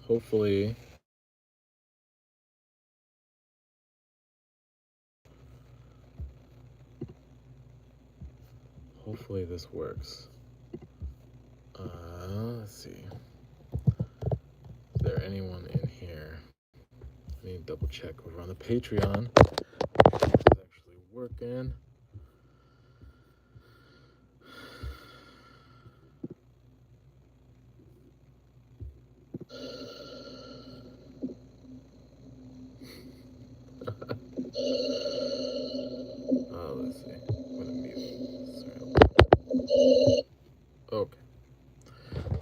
hopefully this works. Let's see. Is there anyone in here? I need to double check over on the Patreon. It's actually working. Let's see. I'm gonna mute. Sorry. Okay.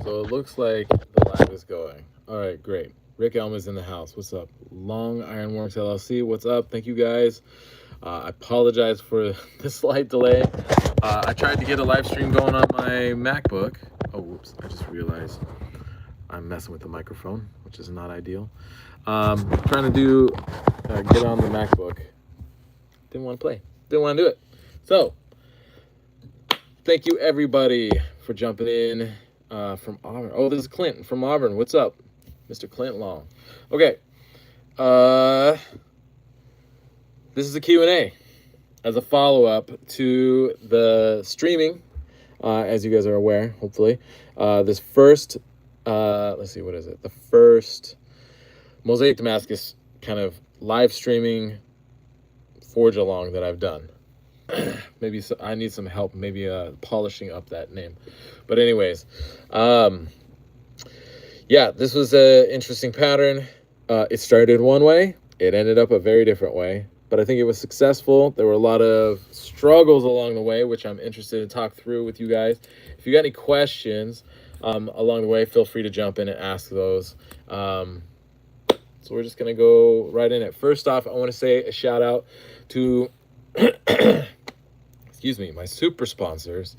So it looks like the live is going. All right, great. Rick Elm is in the house. What's up? Long Ironworks LLC. What's up? Thank you guys. I apologize for the slight delay. I tried to get a live stream going on my MacBook. Oh, whoops. I just realized I'm messing with the microphone, which is not ideal. Trying to get on the MacBook. Didn't want to play. Didn't want to do it. So, thank you everybody for jumping in from Auburn. Oh, this is Clint from Auburn. What's up, Mr. Clint Long? Okay. This is a Q&A as a follow-up to the streaming, as you guys are aware, hopefully. This first, let's see, what is it? The first Mosaic Damascus kind of live streaming forge along that I've done. Maybe I need some help, maybe polishing up that name. But anyways, yeah, this was an interesting pattern. It started one way. It ended up a very different way. But I think it was successful. There were a lot of struggles along the way, which I'm interested to talk through with you guys. If you got any questions along the way, feel free to jump in and ask those. So we're just going to go right in it. First off, I want to say a shout out to excuse me, my super sponsors.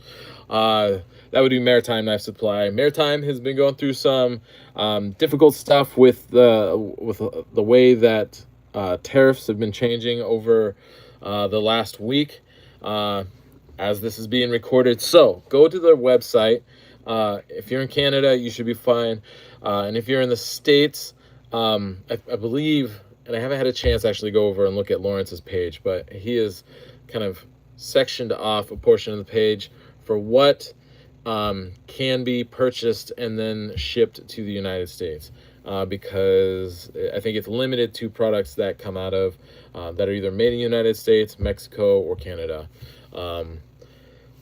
That would be Maritime Knife Supply. Maritime has been going through some difficult stuff with the way that tariffs have been changing over the last week as this is being recorded. So go to their website. If you're in Canada, you should be fine. And if you're in the States, I believe, and I haven't had a chance to actually go over and look at Lawrence's page, but he is kind of sectioned off a portion of the page for what can be purchased and then shipped to the United States. Because I think it's limited to products that come out of that are either made in the United States, Mexico, or Canada.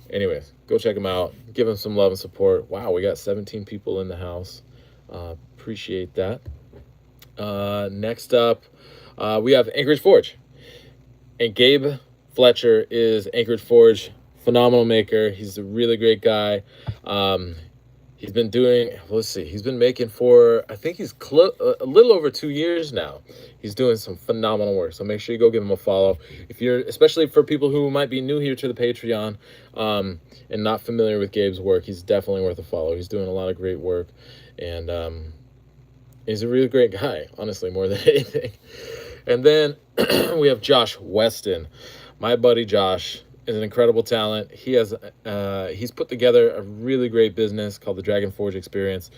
Anyways, go check them out. Give them some love and support. Wow, we got 17 people in the house. Appreciate that. Next up, we have Anchorage Forge. And Gabe Fletcher is Anchorage Forge, phenomenal maker. He's a really great guy. He's been doing, he's been making for, I think he's a little over 2 years now. He's doing some phenomenal work. So make sure you go give him a follow. If you're, especially for people who might be new here to the Patreon and not familiar with Gabe's work, he's definitely worth a follow. He's doing a lot of great work. And he's a really great guy, honestly, more than anything. And then we have Josh Weston. My buddy Josh is an incredible talent. He has he's put together a really great business called the Dragon Forge Experience,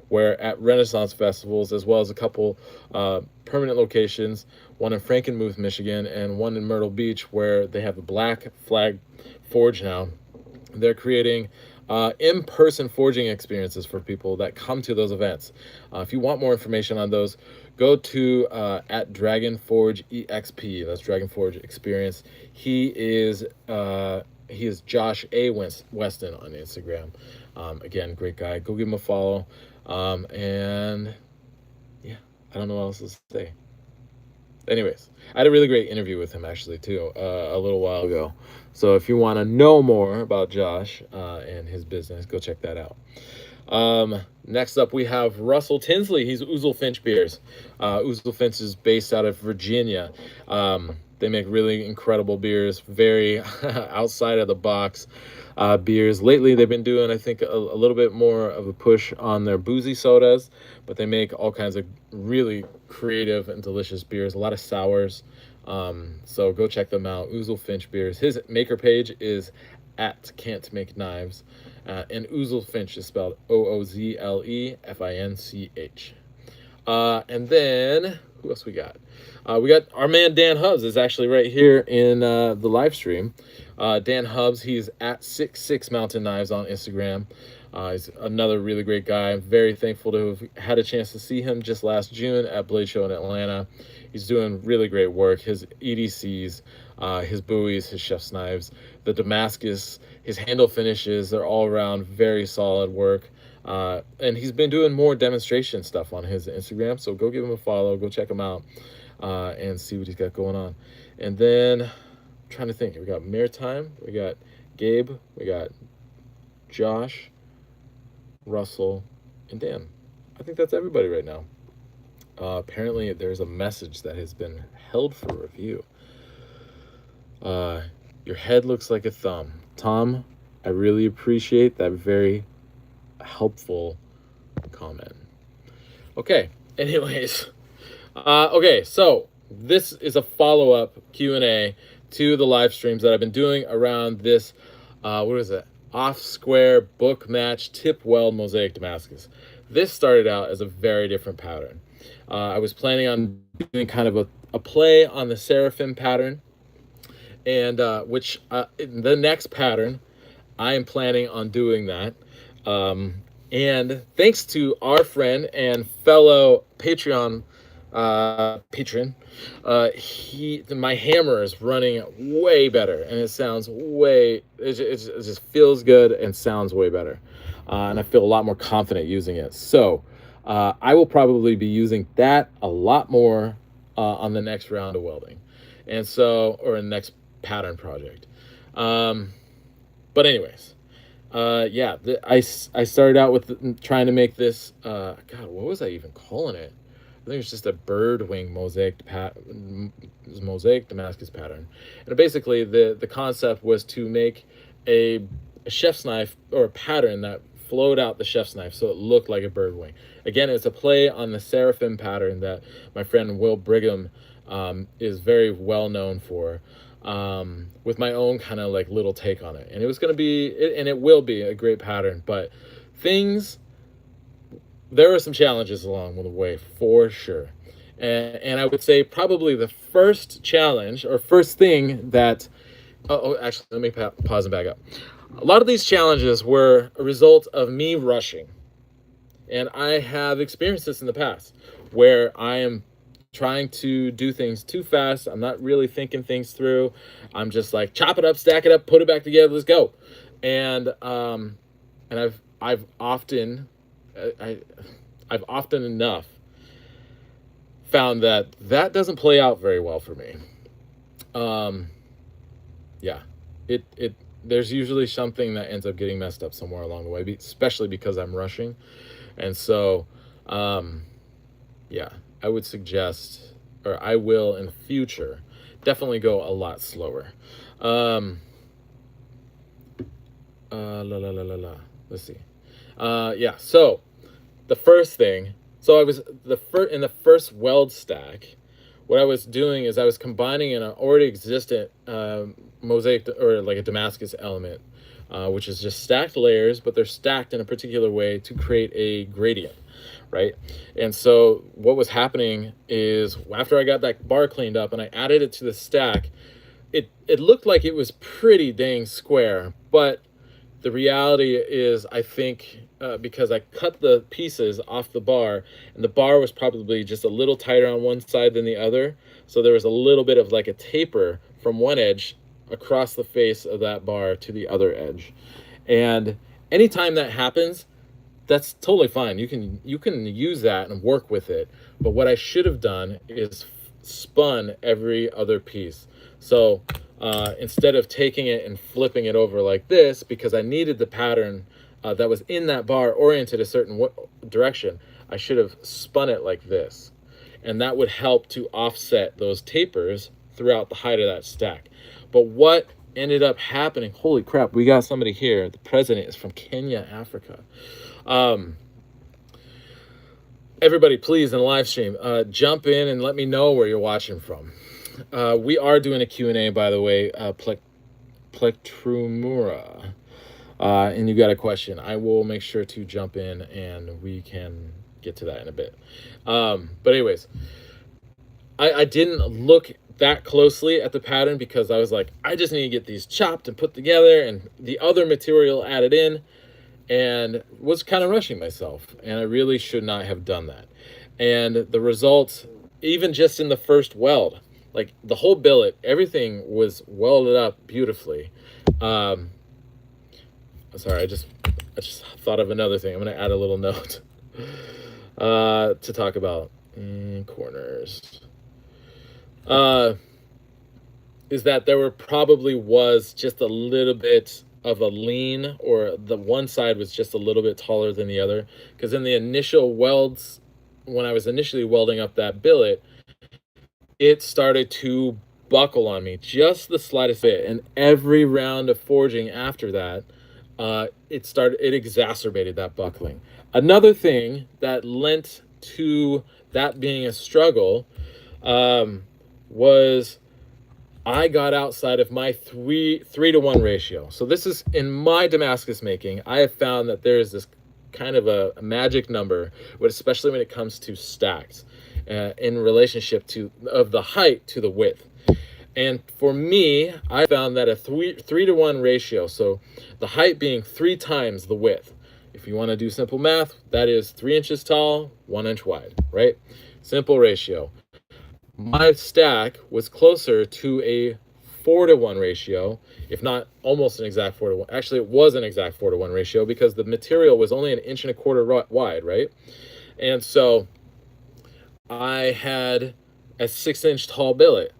where at Renaissance festivals, as well as a couple permanent locations, one in Frankenmuth, Michigan, and one in Myrtle Beach, where they have a Black Flag Forge now. They're creating in-person forging experiences for people that come to those events. If you want more information on those, go to at Dragon Forge EXP. That's Dragon Forge Experience. He is Josh A. Weston on Instagram. Again, great guy. Go give him a follow. And yeah, I don't know what else to say. Anyways, I had a really great interview with him actually too a little while ago. So if you want to know more about Josh and his business, go check that out. Next up, we have Russell Tinsley. He's Ouzel Finch Beers. Ouzel Finch is based out of Virginia. They make really incredible beers, very outside of the box beers. Lately, they've been doing, I think, a little bit more of a push on their boozy sodas, but they make all kinds of really creative and delicious beers, a lot of sours. So go check them out. Ouzel Finch Beers. His maker page is at Can't Make Knives. And Ouzel Finch is spelled OOZLEFINCH. And then who else we got? We got our man Dan Hubs is actually right here in the live stream. Dan Hubs, he's at 66 Mountain Knives on Instagram. He's another really great guy. I'm very thankful to have had a chance to see him just last June at Blade Show in Atlanta. He's doing really great work. His EDCs, his buoys, his chef's knives, the Damascus, his handle finishes, they're all around very solid work. And he's been doing more demonstration stuff on his Instagram. So go give him a follow, go check him out, and see what he's got going on. And then I'm trying to think, we got Maritime, we got Gabe, we got Josh, Russell, and Dan. I think that's everybody right now. Apparently there's a message that has been held for review. Your head looks like a thumb. Tom, I really appreciate that very helpful comment. Okay, anyways. Okay, so this is a follow-up Q&A to the live streams that I've been doing around this, what is it? Off-square book match tip weld mosaic Damascus. This started out as a very different pattern. I was planning on doing kind of a play on the seraphim pattern, and which in the next pattern, I am planning on doing that. And thanks to our friend and fellow Patreon patron, my hammer is running way better, and it sounds it just feels good and sounds way better, and I feel a lot more confident using it. So I will probably be using that a lot more on the next round of welding, and so, or in the next pattern project. But anyways, yeah, I started out with trying to make this, God, what was I even calling it? I think it's just a bird wing mosaic Damascus pattern. And basically the concept was to make a chef's knife, or a pattern that flowed out the chef's knife so it looked like a bird wing. Again, it's a play on the seraphim pattern that my friend Will Brigham is very well known for, with my own kind of like little take on it. And it was going to be, and it will be a great pattern, but there are some challenges along the way for sure. And I would say probably the first challenge, or first thing that, actually, let me pause and back up. A lot of these challenges were a result of me rushing. And I have experienced this in the past, where I am trying to do things too fast. I'm not really thinking things through. I'm just like, chop it up, stack it up, put it back together, let's go. And I've often enough found that doesn't play out very well for me. Yeah, there's usually something that ends up getting messed up somewhere along the way, especially because I'm rushing. And so, yeah, I would suggest, or I will in the future, definitely go a lot slower. Let's see. Yeah, so the first thing, so I was in the first weld stack, what I was doing is I was combining an already existent mosaic, or like a Damascus element, which is just stacked layers, but they're stacked in a particular way to create a gradient, right? And so what was happening is, after I got that bar cleaned up and I added it to the stack, it looked like it was pretty dang square, but the reality is, I think, because I cut the pieces off the bar, and the bar was probably just a little tighter on one side than the other, so there was a little bit of like a taper from one edge across the face of that bar to the other edge. And anytime that happens, that's totally fine. You can use that and work with it. But what I should have done is spun every other piece. So instead of taking it and flipping it over like this, because I needed the pattern that was in that bar oriented a certain direction, I should have spun it like this. And that would help to offset those tapers throughout the height of that stack. But what ended up happening, holy crap, we got somebody here. The president is from Kenya, Africa. Everybody, please, in the live stream, jump in and let me know where you're watching from. We are doing a Q&A, by the way, Plectrumura. And you got a question. I will make sure to jump in and we can get to that in a bit. But anyways, I didn't look that closely at the pattern because I was like, I just need to get these chopped and put together and the other material added in, and was kind of rushing myself. And I really should not have done that. And the results, even just in the first weld, like the whole billet, everything was welded up beautifully. Sorry, I just thought of another thing. I'm going to add a little note to talk about corners. Is that there was just a little bit of a lean, or the one side was just a little bit taller than the other. Because in the initial welds, when I was initially welding up that billet, it started to buckle on me just the slightest bit. And every round of forging after that, it exacerbated that buckling. Another thing that lent to that being a struggle was I got outside of my 3-to-1 ratio. So this is in my Damascus making. I have found that there is this kind of a magic number, but especially when it comes to stacks, in relationship of the height to the width. And for me, I found that a 3-to-1 ratio, so the height being 3 times the width. If you want to do simple math, that is 3 inches tall, 1 inch wide, right? Simple ratio. My stack was closer to a 4-to-1 ratio, if not almost an exact 4-to-1. Actually, it was an exact 4-to-1 ratio because the material was only 1.25 inches wide, right? And so I had a 6-inch tall billet.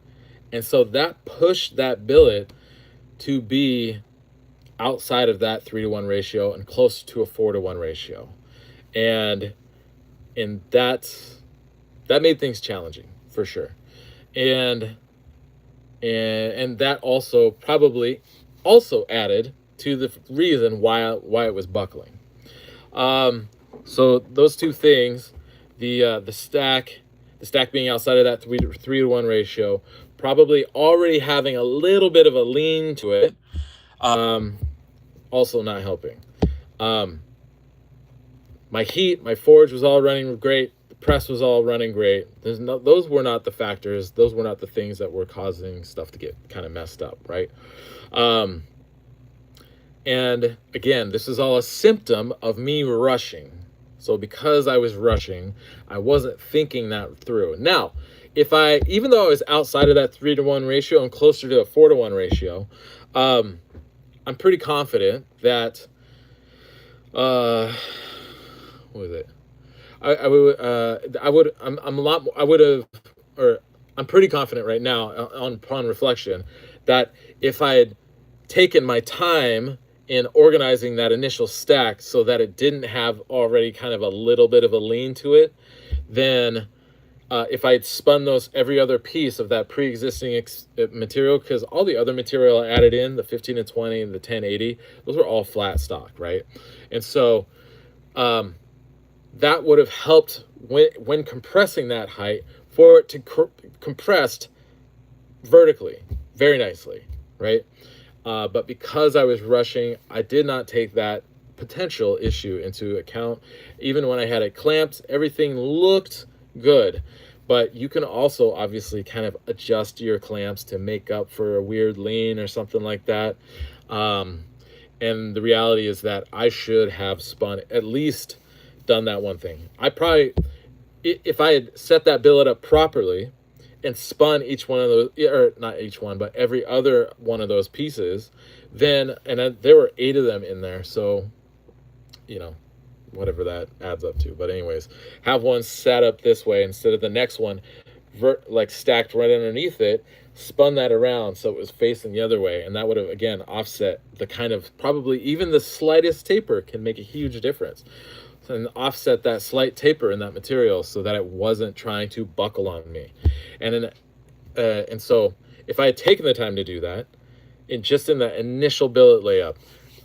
And so that pushed that billet to be outside of that 3-to-1 ratio and close to a 4-to-1 ratio. And that made things challenging for sure. And that also probably added to the reason why it was buckling. So those two things, the stack being outside of that 3-to-1 ratio, probably already having a little bit of a lean to it, also not helping. My forge was all running great. The press was all running great. Those were not the factors. Those were not the things that were causing stuff to get kind of messed up, right? And again, this is all a symptom of me rushing. So because I was rushing, I wasn't thinking that through. Now, even though I was outside of that 3-to-1 ratio and closer to a 4-to-1 ratio, I'm pretty confident that, what was it? I'm pretty confident right now upon reflection that if I had taken my time in organizing that initial stack so that it didn't have already kind of a little bit of a lean to it, then if I had spun every other piece of that pre-existing material, because all the other material I added in, the 15 and 20 and the 1080, those were all flat stock, right? And so that would have helped when compressing that height for it to compressed vertically very nicely, right? But because I was rushing, I did not take that potential issue into account. Even when I had it clamped, everything looked good. But you can also obviously kind of adjust your clamps to make up for a weird lean or something like that. And the reality is that I should have at least done that one thing. If I had set that billet up properly and spun each one of those, or not each one, but every other one of those pieces, there were 8 of them in there. So, whatever that adds up to. But anyways, have one set up this way instead of the next one stacked right underneath it, spun that around so it was facing the other way, and that would have again offset the kind of, probably even the slightest taper can make a huge difference, and offset that slight taper in that material so that it wasn't trying to buckle on me. And so if I had taken the time to do that in the initial billet layup,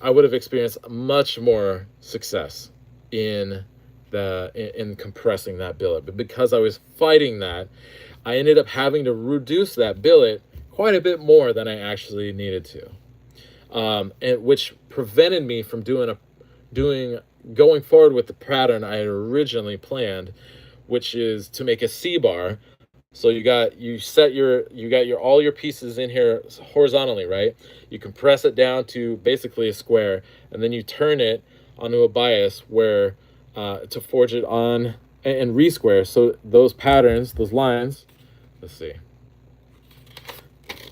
I would have experienced much more success in compressing that billet. But because I was fighting that, I ended up having to reduce that billet quite a bit more than I actually needed to, and which prevented me from doing going forward with the pattern I had originally planned, which is to make a C-bar. So you got your all your pieces in here horizontally, right? You compress it down to basically a square, and then you turn it onto a bias where to forge it on and re-square. So those patterns, those lines, let's see.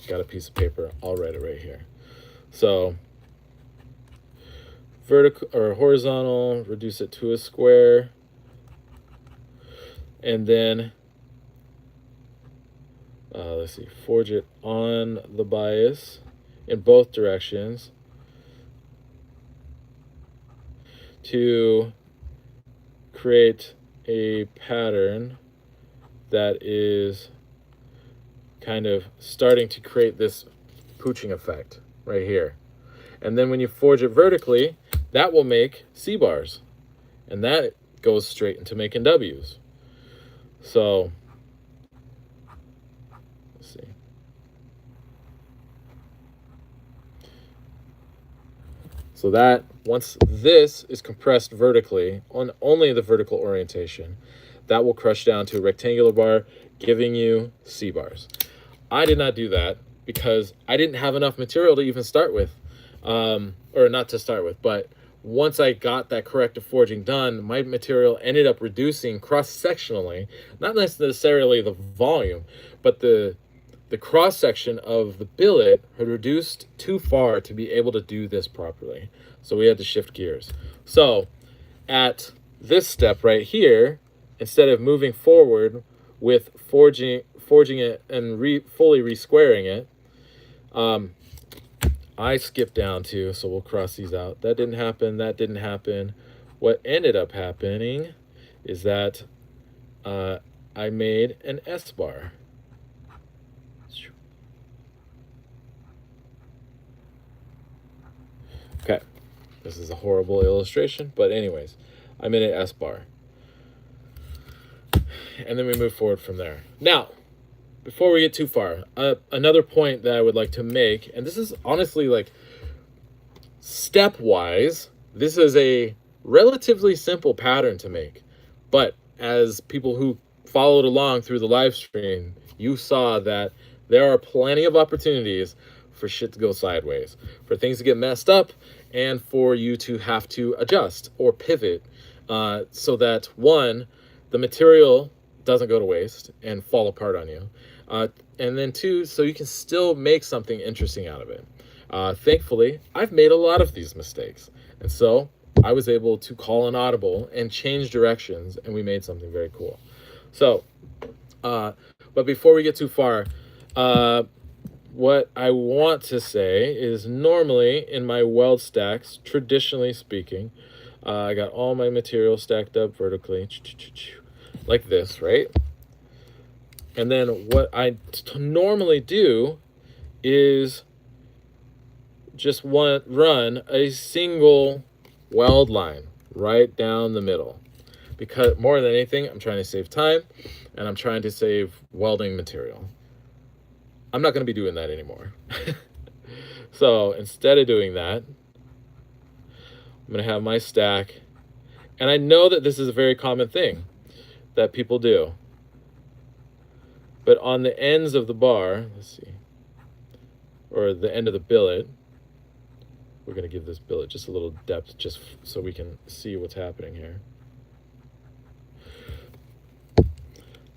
Got a piece of paper. I'll write it right here. So vertical or horizontal, reduce it to a square, and then let's see, forge it on the bias in both directions to create a pattern that is kind of starting to create this pooching effect right here. And then when you forge it vertically, that will make C-bars, and that goes straight into making W's. So let's see. So that once this is compressed vertically on only the vertical orientation, that will crush down to a rectangular bar, giving you C-bars. I did not do that because I didn't have enough material to even start with, or not to start with, but once I got that corrective forging done, my material ended up reducing cross-sectionally, not necessarily the volume, but the cross-section of the billet had reduced too far to be able to do this properly. So we had to shift gears. So at this step right here, instead of moving forward with forging it and fully re-squaring it, I skipped down to, so we'll cross these out. That didn't happen. That didn't happen. What ended up happening is that I made an S-bar. Okay, this is a horrible illustration, but anyways, I made an S-bar. And then we move forward from there. Now, before we get too far, another point that I would like to make, and this is honestly like stepwise, this is a relatively simple pattern to make. But as people who followed along through the live stream, you saw that there are plenty of opportunities for shit to go sideways, for things to get messed up, and for you to have to adjust or pivot so that, one, the material doesn't go to waste and fall apart on you. And then two, so you can still make something interesting out of it. Thankfully, I've made a lot of these mistakes. And so I was able to call an audible and change directions, and we made something very cool. So, but before we get too far, what I want to say is normally in my weld stacks, traditionally speaking, I got all my material stacked up vertically, like this, right? And then what I normally do is just run a single weld line right down the middle. Because more than anything, I'm trying to save time and I'm trying to save welding material. I'm not going to be doing that anymore. So instead of doing that, I'm going to have my stack. And I know that this is a very common thing that people do. But on the ends of the bar, let's see, or the end of the billet, we're going to give this billet just a little depth just so we can see what's happening here.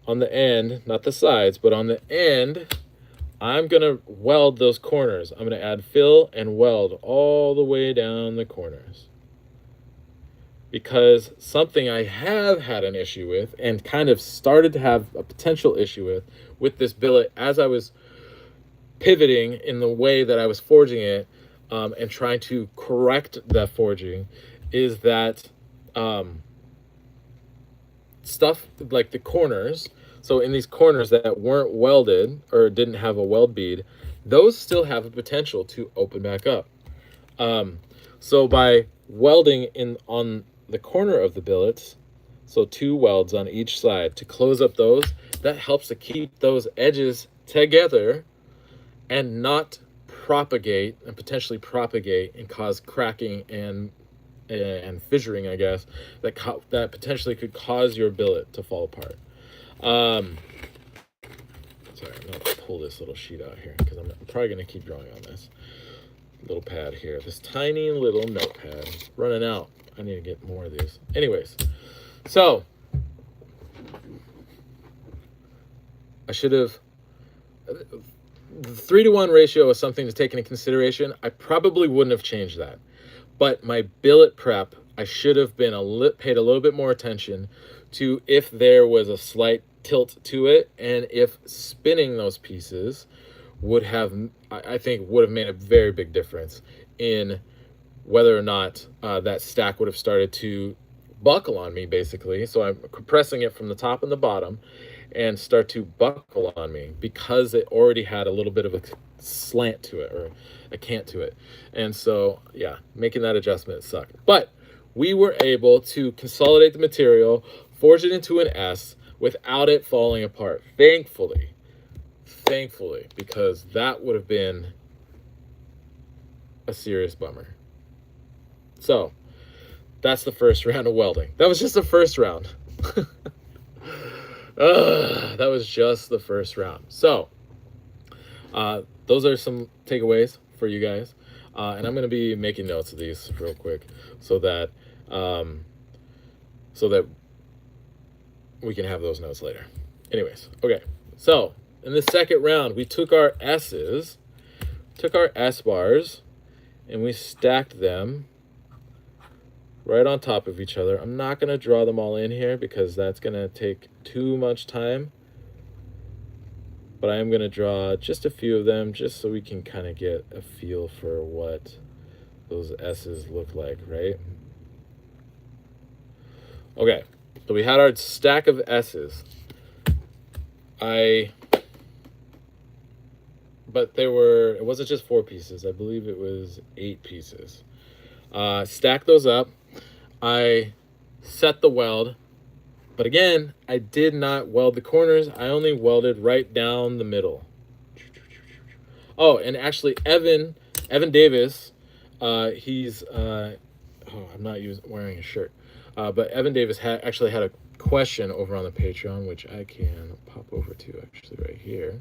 On the end, not the sides, but on the end, I'm going to weld those corners. I'm going to add fill and weld all the way down the corners. Because something I have had an issue with and kind of started to have a potential issue with this billet as I was pivoting in the way that I was forging it and trying to correct that forging is that stuff like the corners, so in these corners that weren't welded or didn't have a weld bead, those still have a potential to open back up. So by welding on the corner of the billets, so 2 welds on each side to close up those, that helps to keep those edges together and not propagate and potentially propagate and cause cracking and and fissuring, I guess, that potentially could cause your billet to fall apart. Sorry, I'm going to pull this little sheet out here because I'm probably going to keep drawing on this little pad here. This tiny little notepad. It's running out. I need to get more of these. Anyways, so I should have... The 3-to-1 ratio is something to take into consideration. I probably wouldn't have changed that. But my billet prep, I should have been paid a little bit more attention to if there was a slight tilt to it, and if spinning those pieces would have, I think, would have made a very big difference in whether or not that stack would have started to buckle on me, basically. So I'm compressing it from the top and the bottom, and start to buckle on me because it already had a little bit of a slant to it, or a cant to it. And so, yeah, making that adjustment sucked. But we were able to consolidate the material, forge it into an S without it falling apart. Thankfully, because that would have been a serious bummer. So that's the first round of welding. That was just the first round. That was just the first round. So those are some takeaways for you guys, and I'm going to be making notes of these real quick so that we can have those notes later. Anyways, okay, so in the second round we took our S bars and we stacked them right on top of each other. I'm not going to draw them all in here because that's going to take too much time, but I am going to draw just a few of them just so we can kind of get a feel for what those S's look like, right? Okay, so we had our stack of S's. But it wasn't just 4 pieces. I believe it was 8 pieces. Stack those up. I set the weld, but again, I did not weld the corners. I only welded right down the middle. Oh, and actually, Evan Davis, he's I'm not wearing a shirt, but Evan Davis actually had a question over on the Patreon, which I can pop over to actually right here.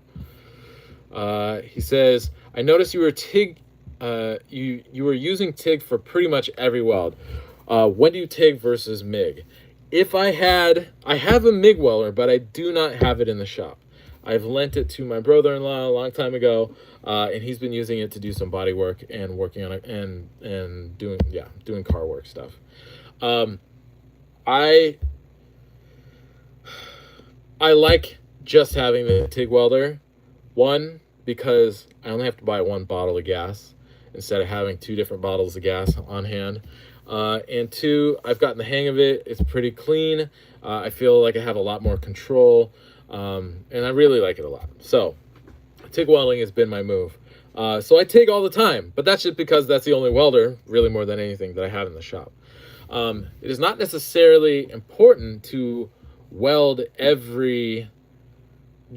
He says, I noticed you were TIG. You were using TIG for pretty much every weld. When do you TIG versus MIG? I have a MIG welder, but I do not have it in the shop. I've lent it to my brother-in-law a long time ago, and he's been using it to do some body work and working on it and doing car work stuff. I like just having the TIG welder. One, because I only have to buy 1 bottle of gas instead of having 2 different bottles of gas on hand. And 2, I've gotten the hang of it. It's pretty clean. I feel like I have a lot more control, and I really like it a lot. So TIG welding has been my move. So I TIG all the time, but that's just because that's the only welder, really more than anything, that I have in the shop. It is not necessarily important to weld every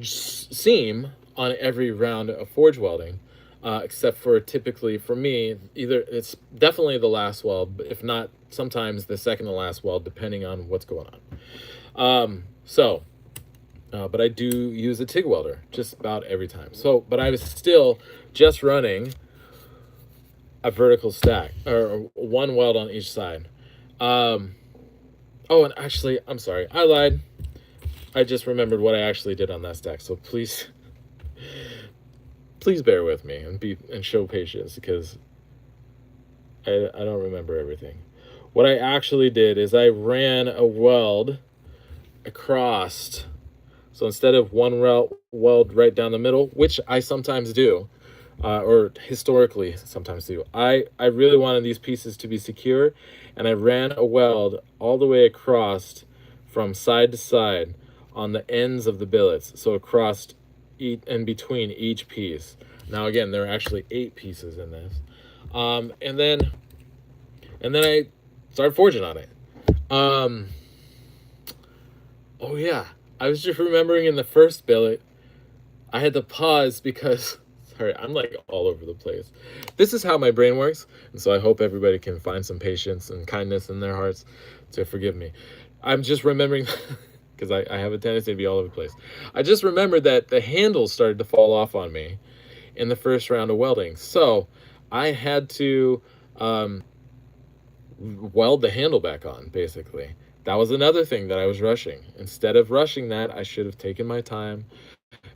seam on every round of forge welding. Except for typically for me, either it's definitely the last weld, but if not, sometimes the second to last weld, depending on what's going on. But I do use a TIG welder just about every time. But I was still just running a vertical stack, or 1 weld on each side. And actually, I'm sorry, I lied. I just remembered what I actually did on that stack. So please bear with me and show patience, because I don't remember everything. What I actually did is I ran a weld across. So instead of 1 weld right down the middle, which I sometimes do, or historically sometimes do, I really wanted these pieces to be secure, and I ran a weld all the way across from side to side on the ends of the billets. So across in between each piece. Now again, there are actually 8 pieces in this, and then I started forging on it. Oh yeah, I was just remembering in the first billet, I had to pause because Sorry, I'm like all over the place. This is how my brain works, and so I hope everybody can find some patience and kindness in their hearts to forgive me. I'm just remembering, because I have a tendency to be all over the place. I just remembered that the handle started to fall off on me in the first round of welding. So I had to weld the handle back on, basically. That was another thing that I was rushing. Instead of rushing that, I should have taken my time,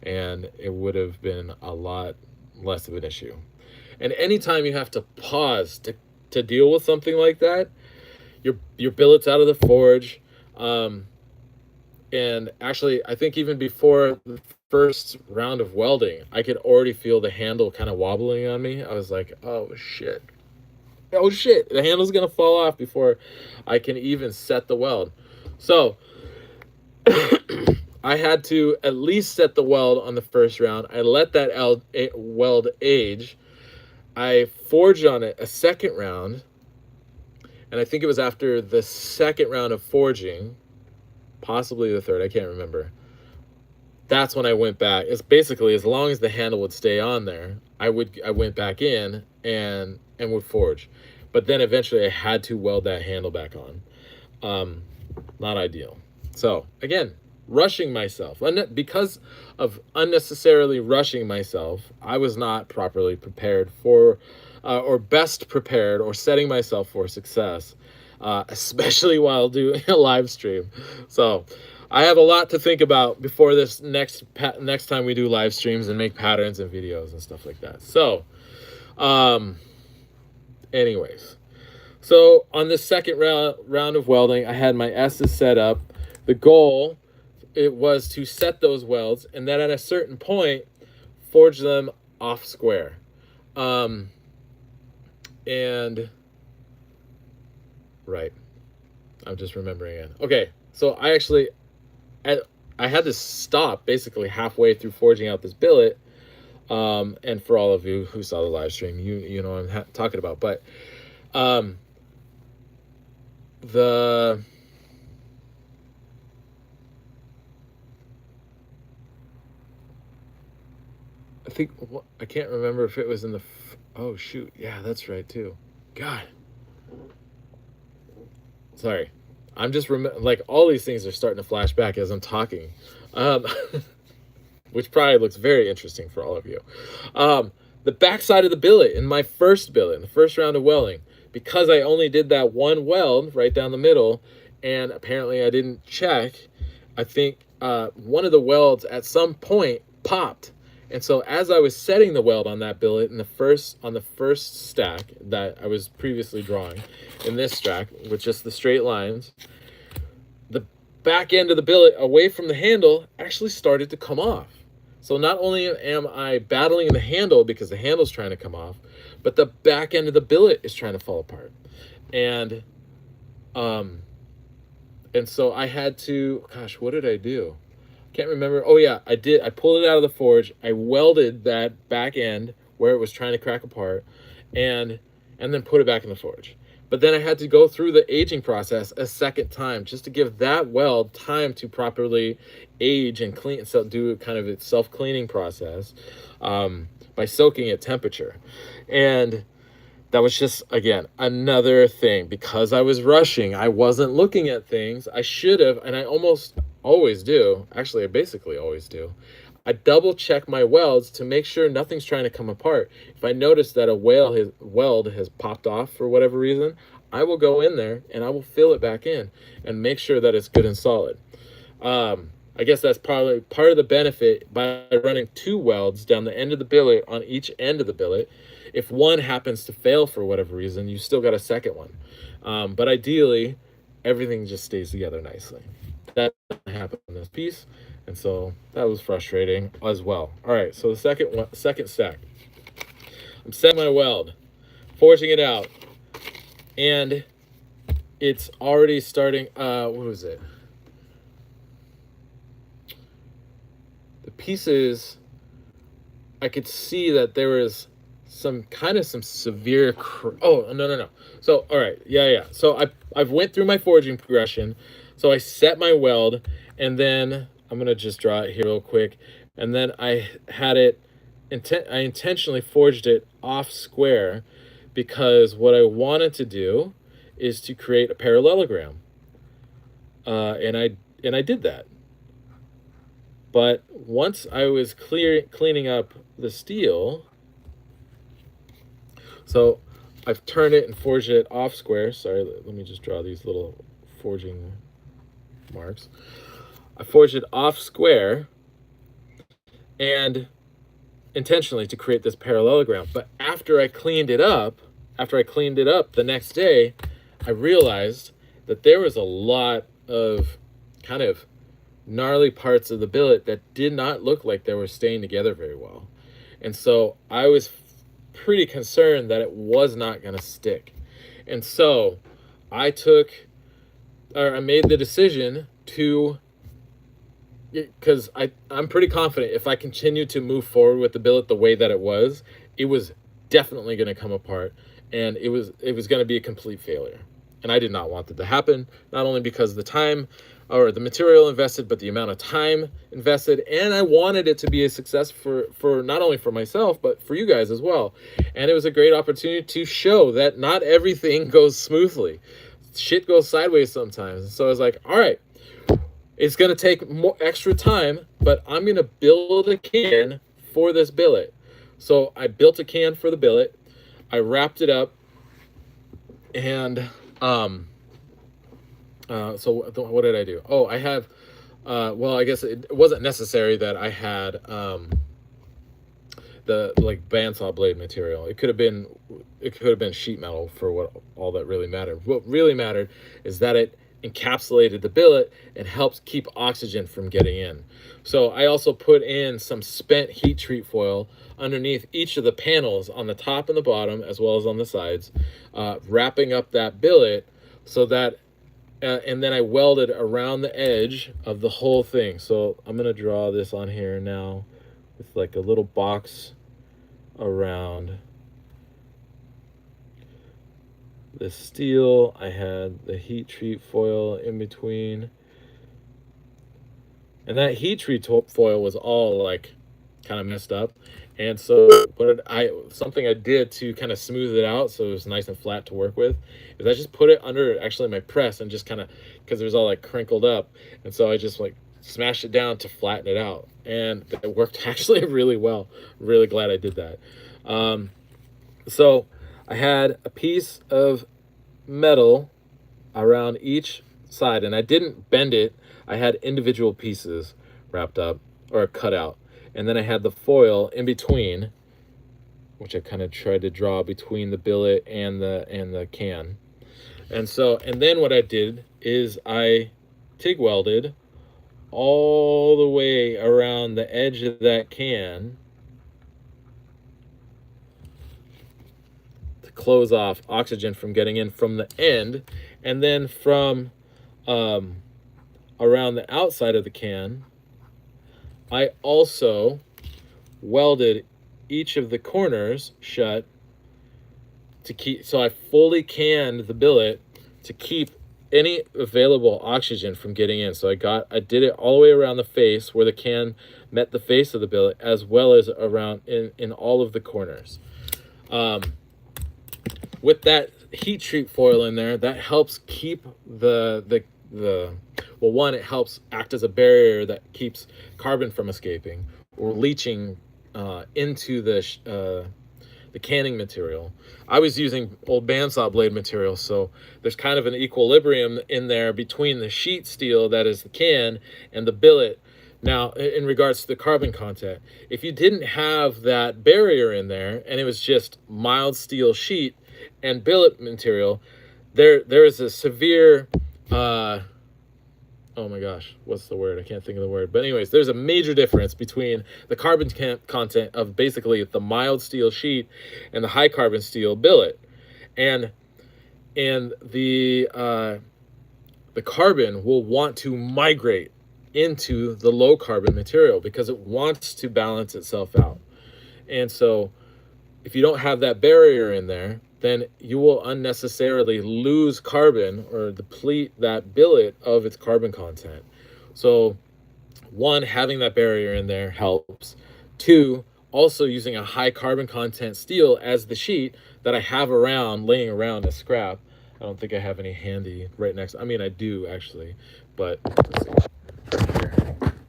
and it would have been a lot less of an issue. And anytime you have to pause to deal with something like that, your billet's out of the forge. And actually, I think even before the first round of welding, I could already feel the handle kind of wobbling on me. I was like, oh shit. Oh shit, the handle's gonna fall off before I can even set the weld. So I had to at least set the weld on the first round. I let that weld age. I forged on it a second round, and I think it was after the second round of forging, possibly the third, I can't remember. That's when I went back. It's basically, as long as the handle would stay on there, I went back in and would forge. But then eventually I had to weld that handle back on. Not ideal. So again, rushing myself. Because of unnecessarily rushing myself, I was not properly prepared for, or best prepared, or setting myself for success, especially while doing a live stream. So I have a lot to think about before this next time we do live streams and make patterns and videos and stuff like that. So, anyways, so on the second round of welding, I had my S's set up. The goal, it was to set those welds, and then at a certain point, forge them off square. And right, I'm just remembering it. Okay, so I had to stop basically halfway through forging out this billet. And for all of you who saw the live stream, you know what I'm talking about. But I can't remember if it was in the oh shoot, yeah, that's right too. God, sorry, I'm just like all these things are starting to flash back as I'm talking, which probably looks very interesting for all of you. The backside of the billet in my first billet, in the first round of welding, because I only did that one weld right down the middle, and apparently I didn't check, I think one of the welds at some point popped. And so as I was setting the weld on that billet on the first stack that I was previously drawing, in this stack with just the straight lines, the back end of the billet away from the handle actually started to come off. So not only am I battling the handle because the handle's trying to come off, but the back end of the billet is trying to fall apart. And so I had to, gosh, what did I do? Can't remember. Oh yeah, I did. I pulled it out of the forge. I welded that back end where it was trying to crack apart, and then put it back in the forge. But then I had to go through the aging process a second time just to give that weld time to properly age and clean, so do kind of its self-cleaning process by soaking at temperature. And that was just, again, another thing. Because I was rushing, I wasn't looking at things. I should have, and I almost always do. Actually, I basically always do. I double check my welds to make sure nothing's trying to come apart. If I notice that a weld has popped off for whatever reason, I will go in there and I will fill it back in and make sure that it's good and solid. I guess that's probably part of the benefit by running two welds down the end of the billet on each end of the billet. If one happens to fail for whatever reason, you still got a second one. But ideally, everything just stays together nicely. That didn't happen in this piece, and so that was frustrating as well. All right, so the second stack. I'm setting my weld, forging it out, and it's already starting. What was it? The pieces, I could see that there was some severe no. So all right, yeah. So I've went through my forging progression. So I set my weld, and then I'm gonna just draw it here real quick, and then I had it I intentionally forged it off square because what I wanted to do is to create a parallelogram, and I did that. But once I was cleaning up the steel, so I've turned it and forged it off square. Sorry, let me just draw these little forging marks. I forged it off square and intentionally to create this parallelogram. But after I cleaned it up the next day, I realized that there was a lot of kind of gnarly parts of the billet that did not look like they were staying together very well. And so I was pretty concerned that it was not going to stick. And so I made the decision to, because I'm pretty confident if I continue to move forward with the billet the way that it was definitely going to come apart, and it was going to be a complete failure. And I did not want that to happen, not only because of the time or the material invested, but the amount of time invested. And I wanted it to be a success for not only for myself, but for you guys as well. And it was a great opportunity to show that not everything goes smoothly. Shit goes sideways sometimes. And so I was like, all right, it's going to take more extra time, but I'm going to build a can for this billet. So I built a can for the billet. I wrapped it up, and so what did I do? Oh, I have, well, I guess it wasn't necessary that I had the like bandsaw blade material. It could have been sheet metal for what all that really mattered. What really mattered is that it encapsulated the billet and helps keep oxygen from getting in. So I also put in some spent heat treat foil underneath each of the panels on the top and the bottom, as well as on the sides, wrapping up that billet so that, and then I welded around the edge of the whole thing. So I'm going to draw this on here now with like a little box around the steel. I had the heat treat foil in between, and that heat treat foil was all like kind of messed up. And so something I did to kind of smooth it out so it was nice and flat to work with is I just put it under actually my press and just kind of, because it was all like crinkled up, and so I just like smashed it down to flatten it out, and it worked actually really well. Really glad I did that. So I had a piece of metal around each side, and I didn't bend it. I had individual pieces wrapped up or cut out, and then I had the foil in between, which I kind of tried to draw between the billet and the can. And then what I did is I TIG welded all the way around the edge of that can to close off oxygen from getting in from the end, and then from around the outside of the can I also welded each of the corners shut to keep, so I fully canned the billet to keep any available oxygen from getting in. So I did it all the way around the face where the can met the face of the billet, as well as around in all of the corners. With that heat treat foil in there, that helps keep well, one, it helps act as a barrier that keeps carbon from escaping or leaching into the canning material. I was using old bandsaw blade material, so there's kind of an equilibrium in there between the sheet steel that is the can and the billet. Now, in regards to the carbon content, if you didn't have that barrier in there and it was just mild steel sheet and billet material, there is a severe oh my gosh, what's the word? I can't think of the word. But anyways, there's a major difference between the carbon content of basically the mild steel sheet and the high carbon steel billet. And the carbon will want to migrate into the low carbon material because it wants to balance itself out. And so if you don't have that barrier in there, then you will unnecessarily lose carbon or deplete that billet of its carbon content. So one, having that barrier in there helps. Two, also using a high carbon content steel as the sheet that I have laying around as scrap. I don't think I have any handy right next. I mean, I do actually, but let's see. Right here.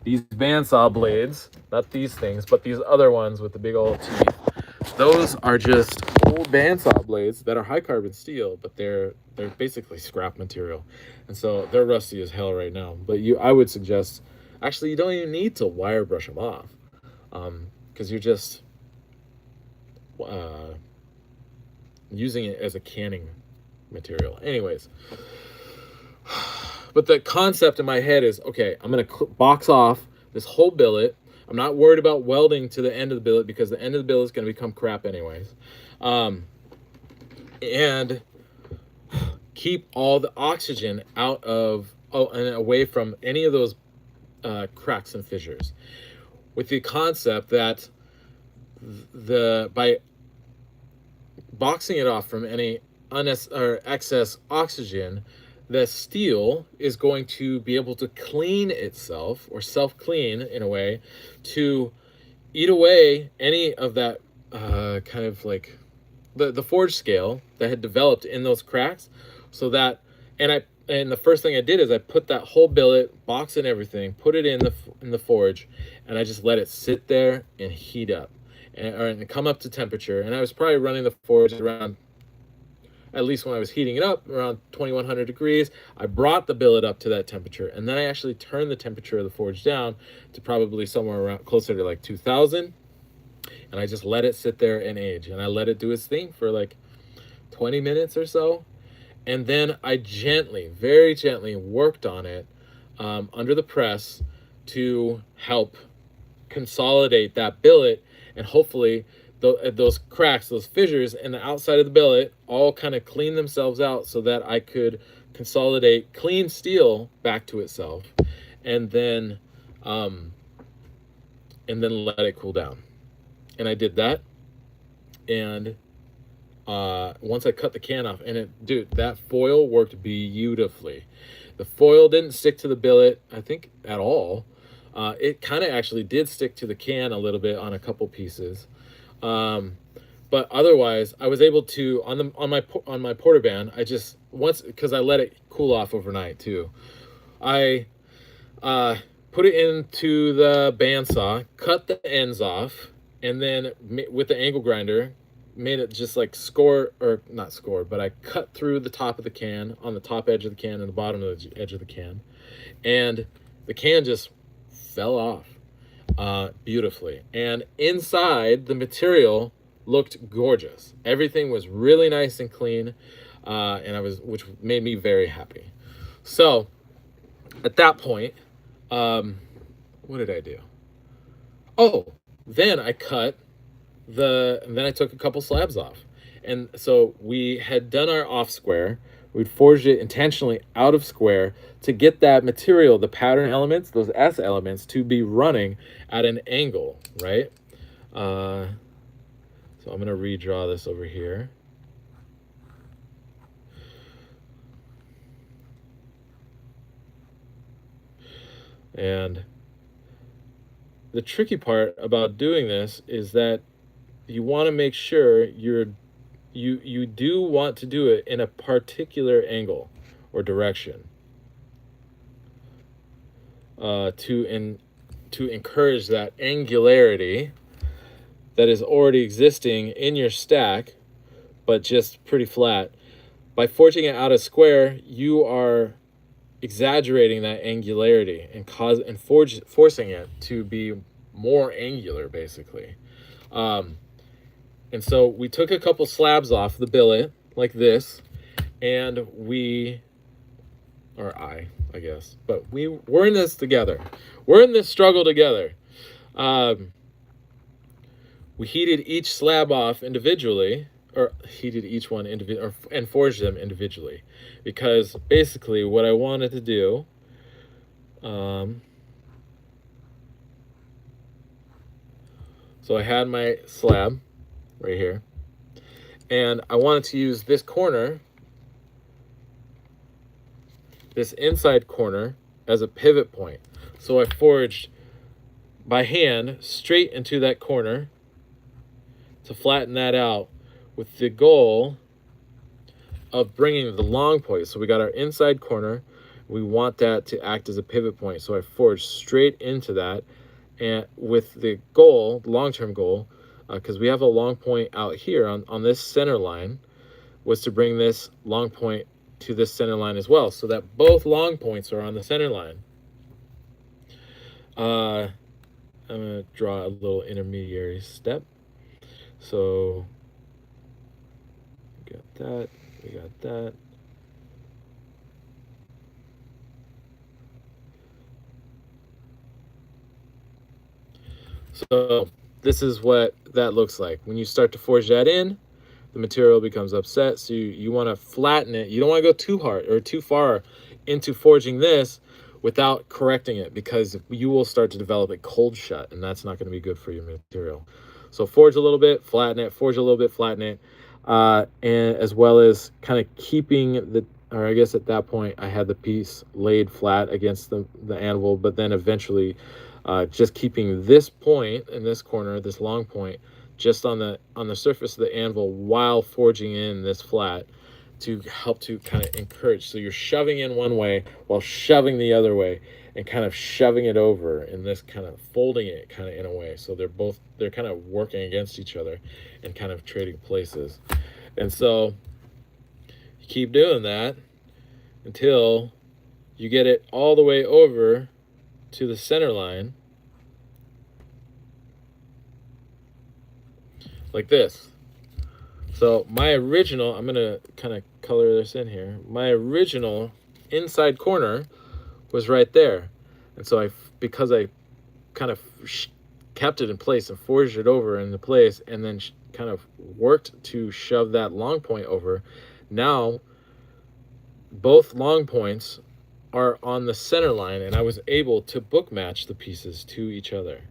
These bandsaw blades, not these things, but these other ones with the big old teeth. Those are just old bandsaw blades that are high carbon steel, but they're basically scrap material, and so they're rusty as hell right now. But I would suggest, actually, you don't even need to wire brush them off, because you're just using it as a canning material. Anyways, but the concept in my head is, okay, I'm gonna box off this whole billet. I'm not worried about welding to the end of the billet because the end of the billet is going to become crap anyways. And keep all the oxygen out of, and away from any of those cracks and fissures, with the concept that by boxing it off from any excess oxygen, the steel is going to be able to clean itself, or self-clean in a way, to eat away any of that kind of like the forge scale that had developed in those cracks. So that, and the first thing I did is I put that whole billet, box and everything, put it in the forge, and I just let it sit there and heat up and come up to temperature. And I was probably running the forge around, at least when I was heating it up, around 2100 degrees. I brought the billet up to that temperature, and then I actually turned the temperature of the forge down to probably somewhere around closer to like 2000, and I just let it sit there and age, and I let it do its thing for like 20 minutes or so, and then I very gently worked on it under the press to help consolidate that billet, and hopefully those cracks, those fissures in the outside of the billet all kind of clean themselves out, so that I could consolidate clean steel back to itself, and then let it cool down. And I did that, and once I cut the can off, and dude, that foil worked beautifully. The foil didn't stick to the billet, I think, at all. It kind of actually did stick to the can a little bit on a couple pieces. But otherwise, I was able to, on my porter band, I just, once, because I let it cool off overnight too, I put it into the bandsaw, cut the ends off, and then with the angle grinder made it just like not score, but I cut through the top of the can, on the top edge of the can and the bottom of the edge of the can, and the can just fell off beautifully. And inside, the material looked gorgeous. Everything was really nice and clean, which made me very happy. So at that point, what did I do? Oh, then I then I took a couple slabs off. And so we had done our off square. We'd forged it intentionally out of square to get that material, the pattern elements, those S elements, to be running at an angle, right? So I'm going to redraw this over here. And the tricky part about doing this is that you want to make sure you do want to do it in a particular angle or direction to encourage that angularity that is already existing in your stack, but just pretty flat. By forging it out of square, you are exaggerating that angularity and forcing it to be more angular, basically. And so we took a couple slabs off the billet like this, and I guess, but we're in this together. We're in this struggle together. We heated each slab off individually, or heated each one individually, and forged them individually, because basically what I wanted to do, so I had my slab right here, and I wanted to use this corner, this inside corner, as a pivot point. So I forged by hand straight into that corner to flatten that out with the goal of bringing the long point. So we got our inside corner. We want that to act as a pivot point. So I forged straight into that, and with the goal, the long-term goal, because we have a long point out here on this center line, was to bring this long point to this center line as well, so that both long points are on the center line. I'm going to draw a little intermediary step. So we got that, we got that. So this is what that looks like. When you start to forge that in, the material becomes upset. So you want to flatten it. You don't want to go too hard or too far into forging this without correcting it, because you will start to develop a cold shut, and that's not going to be good for your material. So forge a little bit, flatten it, forge a little bit, flatten it, and as well as kind of keeping the, or I guess at that point I had the piece laid flat against the anvil, but then eventually just keeping this point in this corner, this long point, just on the surface of the anvil while forging in this flat to help to kind of encourage. So you're shoving in one way while shoving the other way, and kind of shoving it over, and this kind of folding it kind of in a way. So they're kind of working against each other and kind of trading places. And so you keep doing that until you get it all the way over to the center line, like this. So my original, I'm going to kind of color this in here. My original inside corner was right there. And so because I kind of kept it in place and forged it over into place, and then kind of worked to shove that long point over, now both long points are on the center line, and I was able to book match the pieces to each other.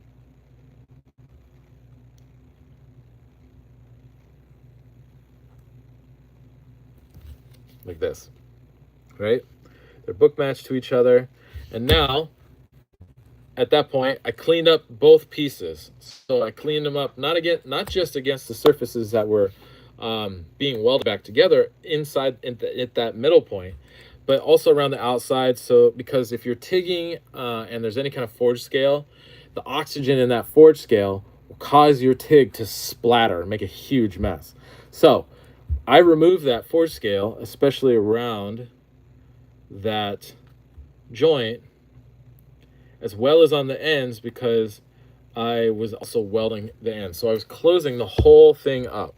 Like this, right? They're book matched to each other. And now, at that point, I cleaned up both pieces. So I cleaned them up, not just against the surfaces that were being welded back together inside at that middle point, but also around the outside. So because if you're TIGging and there's any kind of forge scale, the oxygen in that forge scale will cause your TIG to splatter and make a huge mess. So I removed that forge scale, especially around that joint, as well as on the ends, because I was also welding the ends. So I was closing the whole thing up.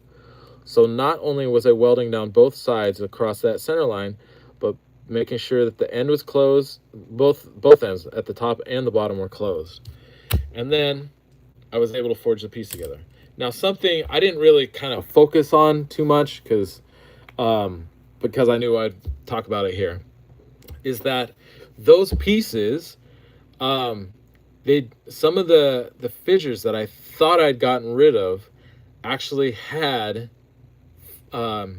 So not only was I welding down both sides across that center line, but making sure that the end was closed, both ends at the top and the bottom were closed. And then I was able to forge the piece together. Now, something I didn't really kind of focus on too much because I knew I'd talk about it here, is that those pieces, some of the fissures that I thought I'd gotten rid of actually had, they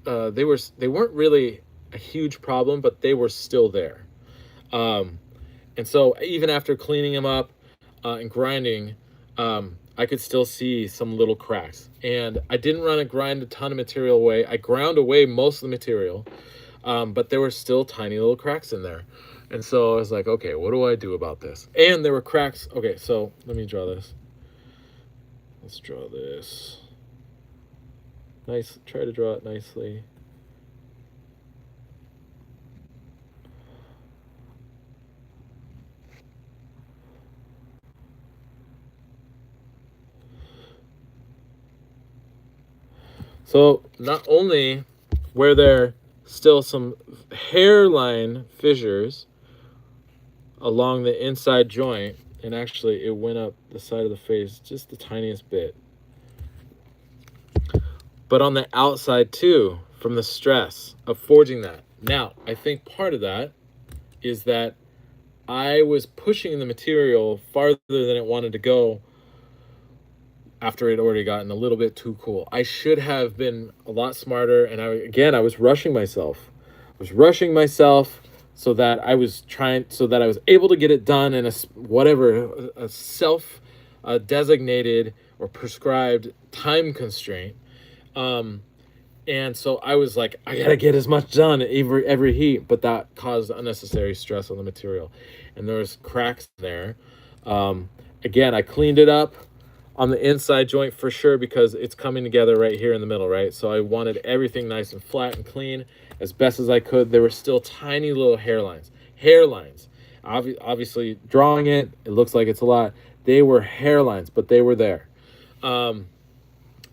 weren't really a huge problem, but they were still there. And so even after cleaning them up and grinding, I could still see some little cracks. And I didn't grind a ton of material away. I ground away most of the material, but there were still tiny little cracks in there. And so I was like, okay, what do I do about this? And there were cracks. Okay, so let me draw this. Let's draw this. Nice, try to draw it nicely. So not only were there still some hairline fissures along the inside joint, and actually it went up the side of the face just the tiniest bit, but on the outside too, from the stress of forging that. Now, I think part of that is that I was pushing the material farther than it wanted to go after it already gotten a little bit too cool. I should have been a lot smarter, and I was rushing myself. So that I was able to get it done in a self designated or prescribed time constraint. And so I was like, I gotta get as much done every heat, but that caused unnecessary stress on the material, and there was cracks there. Again, I cleaned it up on the inside joint for sure because it's coming together right here in the middle, right? So I wanted everything nice and flat and clean as best as I could. There were still tiny little hairlines. Obviously, drawing it looks like it's a lot. They were hairlines, but they were there. And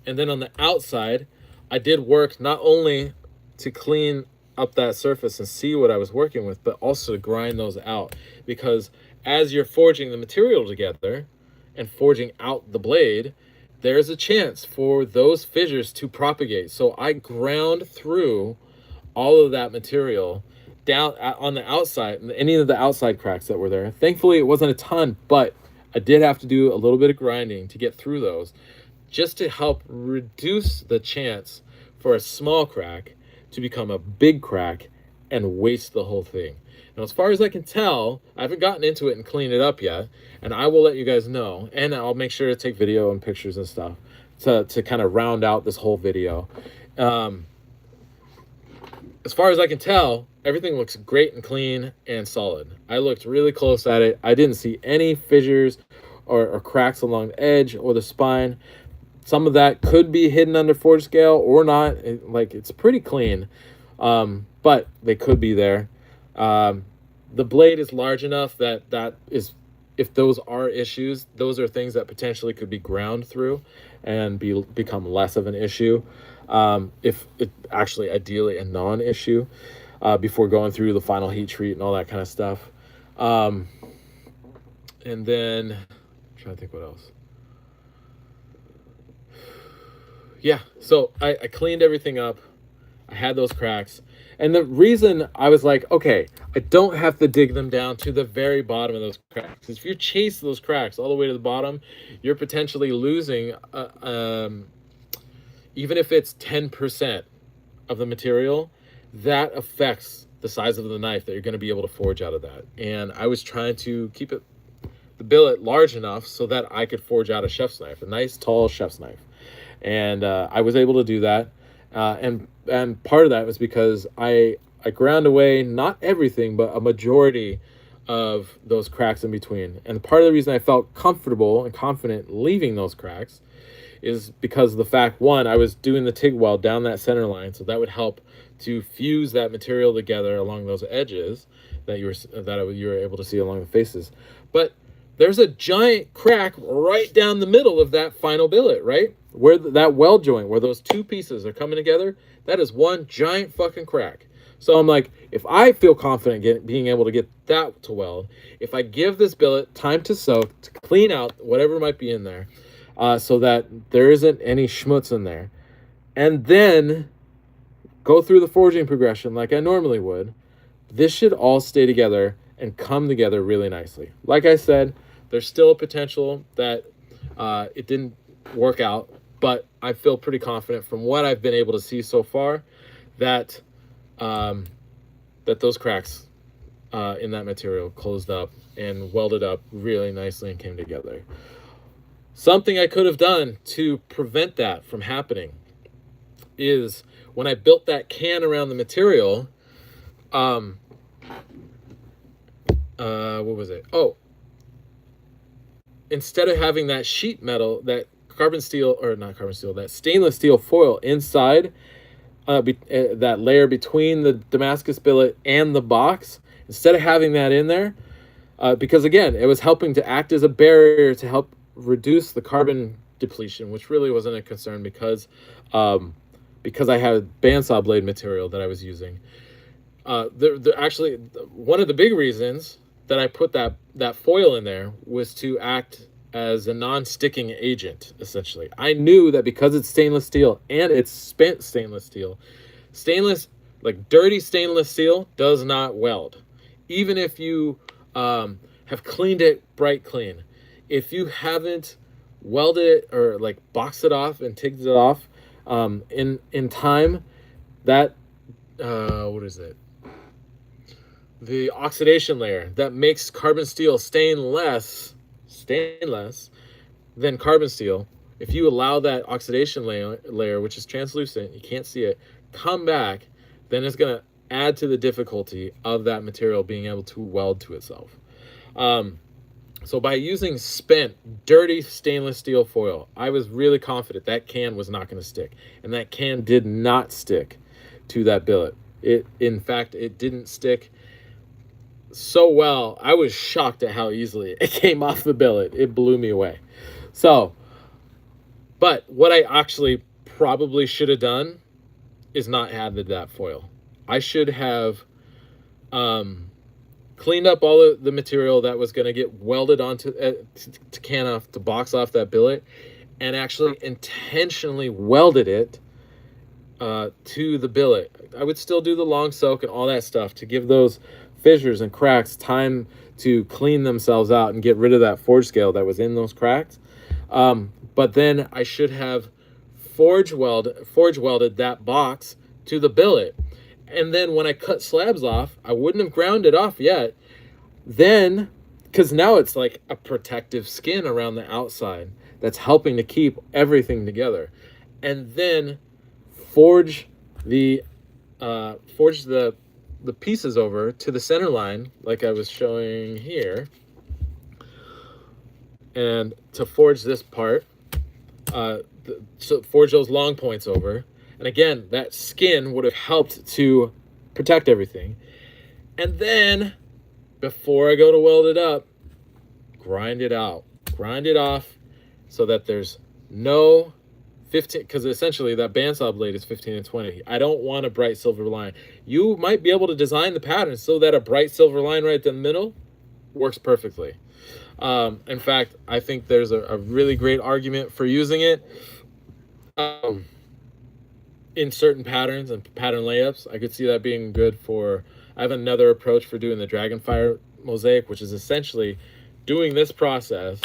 then on the outside, I did work not only to clean up that surface and see what I was working with, but also to grind those out. Because as you're forging the material together and forging out the blade, there's a chance for those fissures to propagate. So I ground through all of that material down on the outside, any of the outside cracks that were there. Thankfully, it wasn't a ton, but I did have to do a little bit of grinding to get through those, just to help reduce the chance for a small crack to become a big crack and waste the whole thing. Now, as far as I can tell, I haven't gotten into it and cleaned it up yet, and I will let you guys know, and I'll make sure to take video and pictures and stuff to kind of round out this whole video. As far as I can tell, everything looks great and clean and solid. I looked really close at it. I didn't see any fissures or cracks along the edge or the spine. Some of that could be hidden under forge scale or not. It's pretty clean, but they could be there. The blade is large enough that is, if those are issues, those are things that potentially could be ground through and become less of an issue. If it actually ideally a non-issue, before going through the final heat treat and all that kind of stuff. And then I'm trying to think what else. Yeah, so I cleaned everything up. I had those cracks. And the reason I was like, okay, I don't have to dig them down to the very bottom of those cracks. If you chase those cracks all the way to the bottom, you're potentially losing, even if it's 10% of the material, that affects the size of the knife that you're going to be able to forge out of that. And I was trying to keep the billet large enough so that I could forge out a chef's knife, a nice tall chef's knife. And I was able to do that. And part of that was because I ground away not everything, but a majority of those cracks in between. And part of the reason I felt comfortable and confident leaving those cracks is because of the fact, one, I was doing the TIG weld down that center line, so that would help to fuse that material together along those edges that you were able to see along the faces. But there's a giant crack right down the middle of that final billet, right? Where that weld joint, where those two pieces are coming together, that is one giant fucking crack. So I'm like, if I feel confident being able to get that to weld, if I give this billet time to soak, to clean out whatever might be in there, so that there isn't any schmutz in there, and then go through the forging progression like I normally would, this should all stay together and come together really nicely. Like I said, there's still a potential that it didn't work out, but I feel pretty confident from what I've been able to see so far that that those cracks in that material closed up and welded up really nicely and came together. Something I could have done to prevent that from happening is when I built that can around the material, what was it? Oh, instead of having that sheet metal, that that stainless steel foil inside, that layer between the Damascus billet and the box, instead of having that in there, because again, it was helping to act as a barrier to help reduce the carbon depletion, which really wasn't a concern because I had bandsaw blade material that I was using. Actually, one of the big reasons that I put that foil in there was to act as a non-sticking agent, essentially. I knew that because it's stainless steel and it's spent stainless steel, like dirty stainless steel does not weld. Even if you have cleaned it bright clean, if you haven't welded it or like boxed it off and tigged it off in time, that what is it? The oxidation layer that makes carbon steel stainless than carbon steel if you allow that oxidation layer, which is translucent, you can't see it, come back, then it's going to add to the difficulty of that material being able to weld to itself. So by using spent, dirty stainless steel foil, I was really confident that can was not going to stick. And that can did not stick to that billet. In fact, it didn't stick so well. I was shocked at how easily it came off the billet. It blew me away. So, but what I actually probably should have done is not added that foil. I should have cleaned up all the material that was going to get welded onto to box off that billet, and actually intentionally welded it to the billet. I would still do the long soak and all that stuff to give those fissures and cracks time to clean themselves out and get rid of that forge scale that was in those cracks. But then I should have forge welded that box to the billet. And then when I cut slabs off, I wouldn't have ground it off yet. Then, because now it's like a protective skin around the outside that's helping to keep everything together. And then forge the pieces over to the center line, like I was showing here. And to forge this part, so forge those long points over. And again, that skin would have helped to protect everything. And then, before I go to weld it up, grind it out. Grind it off so that there's no 15, because essentially that bandsaw blade is 15 and 20. I don't want a bright silver line. You might be able to design the pattern so that a bright silver line right in the middle works perfectly. In fact, I think there's a really great argument for using it. In certain patterns and pattern layups. I could see that being good for, I have another approach for doing the Dragonfire mosaic, which is essentially doing this process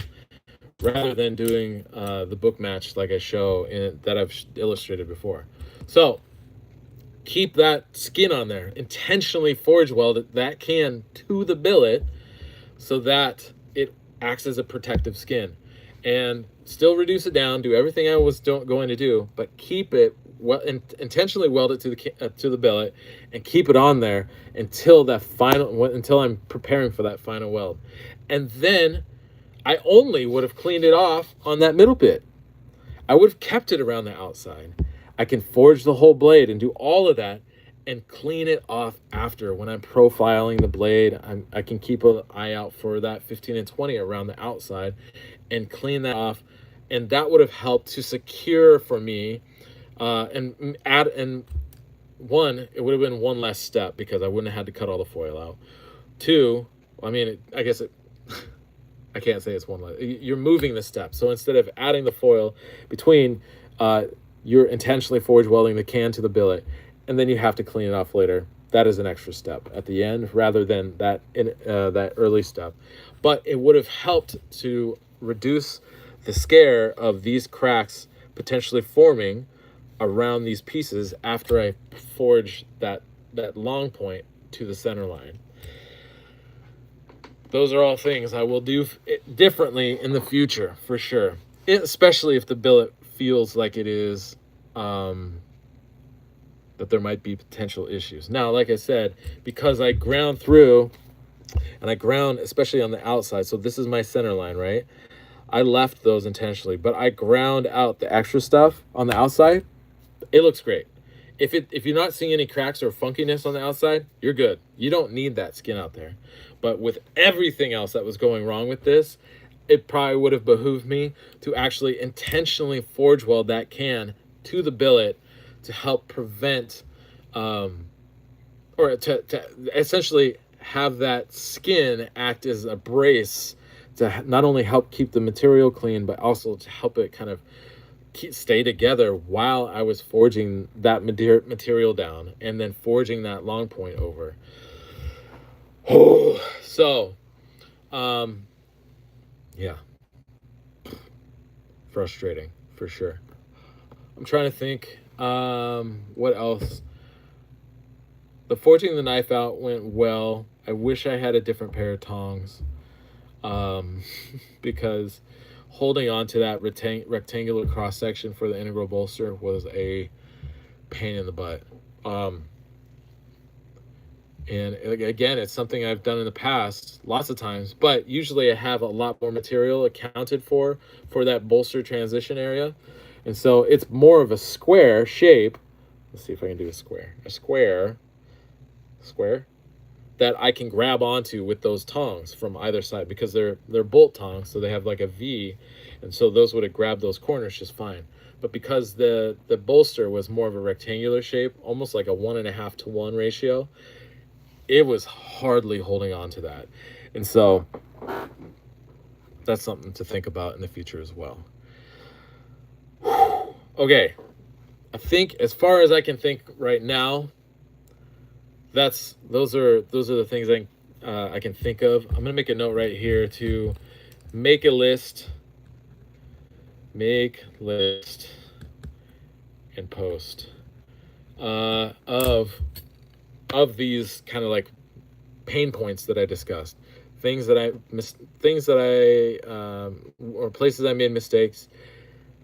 rather than doing the book match like I show that I've illustrated before. So keep that skin on there, intentionally forge weld that can to the billet so that it acts as a protective skin, and still reduce it down, do everything I was going to do, but keep it intentionally weld it to the billet and keep it on there until I'm preparing for that final weld. And then I only would have cleaned it off on that middle bit. I would have kept it around the outside. I can forge the whole blade and do all of that and clean it off after. When I'm profiling the blade, I can keep an eye out for that 15 and 20 around the outside and clean that off. And that would have helped to secure for me it would have been one less step because I wouldn't have had to cut all the foil out. Two, I can't say it's one less. You're moving the step. So instead of adding the foil between, you're intentionally forge welding the can to the billet, and then you have to clean it off later. That is an extra step at the end rather than that early step. But it would have helped to reduce the scare of these cracks potentially forming around these pieces after I forge that long point to the center line. Those are all things I will do differently in the future, for sure. Especially if the billet feels like it is, that there might be potential issues. Now, like I said, because I ground through, and I ground especially on the outside, so this is my center line, right? I left those intentionally, but I ground out the extra stuff on the outside. It looks great. If you're not seeing any cracks or funkiness on the outside, you're good. You don't need that skin out there. But with everything else that was going wrong with this, it probably would have behooved me to actually intentionally forge weld that can to the billet to help prevent, or to essentially have that skin act as a brace to not only help keep the material clean, but also to help it kind of stay together while I was forging that material down and then forging that long point over. So, yeah, frustrating for sure. I'm trying to think, what else? The forging the knife out went well. I wish I had a different pair of tongs, because holding on to that rectangular cross section for the integral bolster was a pain in the butt. And again, it's something I've done in the past lots of times, but usually I have a lot more material accounted for that bolster transition area. And so it's more of a square shape. Let's see if I can do a square. A square that I can grab onto with those tongs from either side, because they're bolt tongs, so they have like a V, and so those would have grabbed those corners just fine. But because the bolster was more of a rectangular shape, almost like a 1.5 to 1 ratio, it was hardly holding on to that. And so that's something to think about in the future as well. Okay, I think as far as I can think right now, those are the things I can think of. I'm gonna make a note right here to make list and post of these kind of like pain points that I discussed, or places I made mistakes,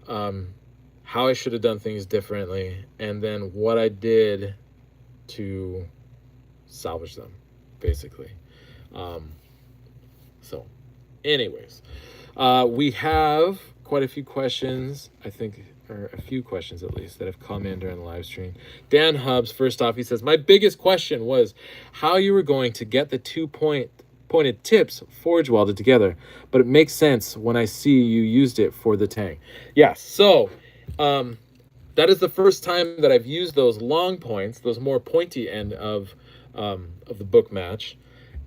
how I should have done things differently, and then what I did to salvage them, basically. So anyways, we have quite a few questions, I think, or a few questions at least, that have come in during the live stream. Dan Hubbs, first off, he says, my biggest question was how you were going to get the pointed tips forge welded together, but it makes sense when I see you used it for the tang. Yeah, so that is the first time that I've used those long points, those more pointy end of the book match,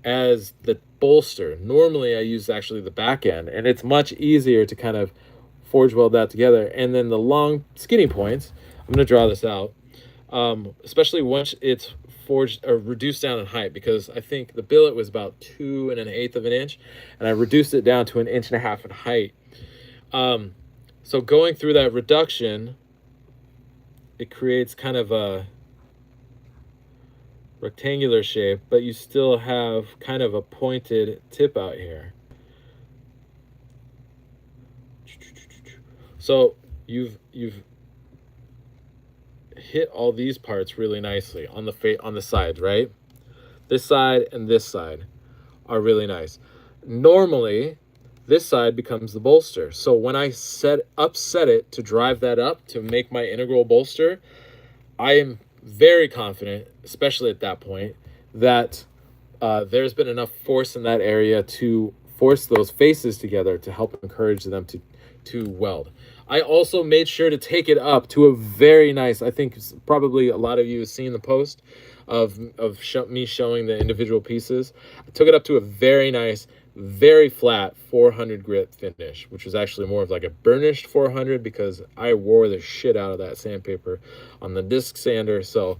as the bolster. Normally I use actually the back end, and it's much easier to kind of forge weld that together. And then the long skinny points, I'm going to draw this out, especially once it's forged or reduced down in height, because I think the billet was about 2 1/8 of an inch, and I reduced it down to 1.5 inches in height. So going through that reduction, it creates kind of a rectangular shape, but you still have kind of a pointed tip out here. So you've hit all these parts really nicely on the sides, right? This side and this side are really nice. Normally, this side becomes the bolster. So when I upset it to drive that up to make my integral bolster, I am very confident, especially at that point, that there's been enough force in that area to force those faces together to help encourage them to weld. I also made sure to take it up to a very nice, I think probably a lot of you have seen the post of me showing the individual pieces. I took it up to a very nice, very flat 400 grit finish, which was actually more of like a burnished 400, because I wore the shit out of that sandpaper on the disc sander. So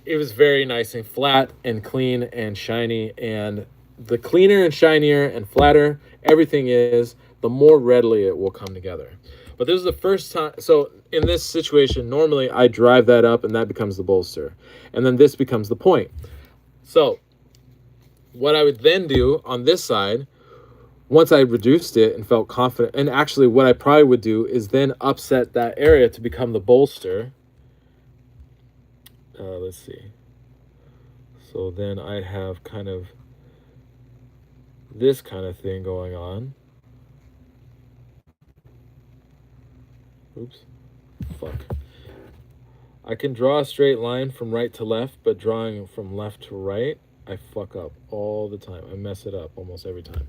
it was very nice and flat and clean and shiny. And the cleaner and shinier and flatter everything is, the more readily it will come together. But this is the first time. So in this situation, normally I drive that up and that becomes the bolster, and then this becomes the point. So what I would then do on this side, once I reduced it and felt confident, and actually what I probably would do is then upset that area to become the bolster. Let's see. So then I'd have kind of this kind of thing going on. Oops. Fuck. I can draw a straight line from right to left, but drawing from left to right, I fuck up all the time. I mess it up almost every time.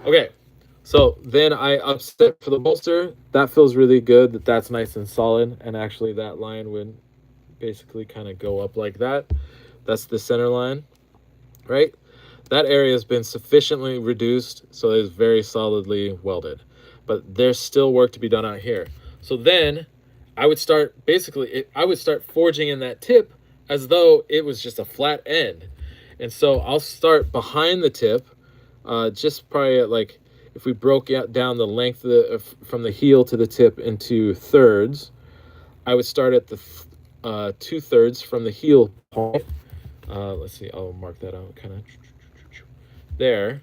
Okay, so then I upset for the bolster. That feels really good, that's nice and solid. And actually that line would basically kind of go up like that. That's the center line, right? That area has been sufficiently reduced, so it is very solidly welded. But there's still work to be done out here. So then I would start forging in that tip as though it was just a flat end. And so I'll start behind the tip, just probably at like, if we broke down the length from the heel to the tip into thirds, I would start at the 2/3 from the heel point. Let's see, I'll mark that out kind of there.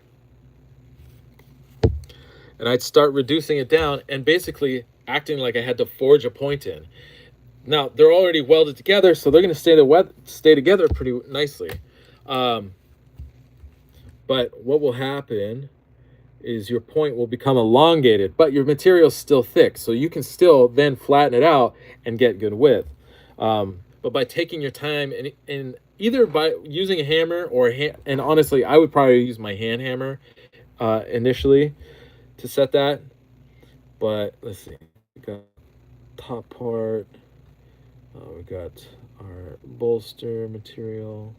and I'd start reducing it down and basically acting like I had to forge a point in. Now they're already welded together, so they're going to stay together pretty nicely. But what will happen is your point will become elongated, but your material's still thick, so you can still then flatten it out and get good width. But by taking your time and either by using a hammer or and honestly, I would probably use my hand hammer initially to set that. But let's see, we got top part. We got our bolster material,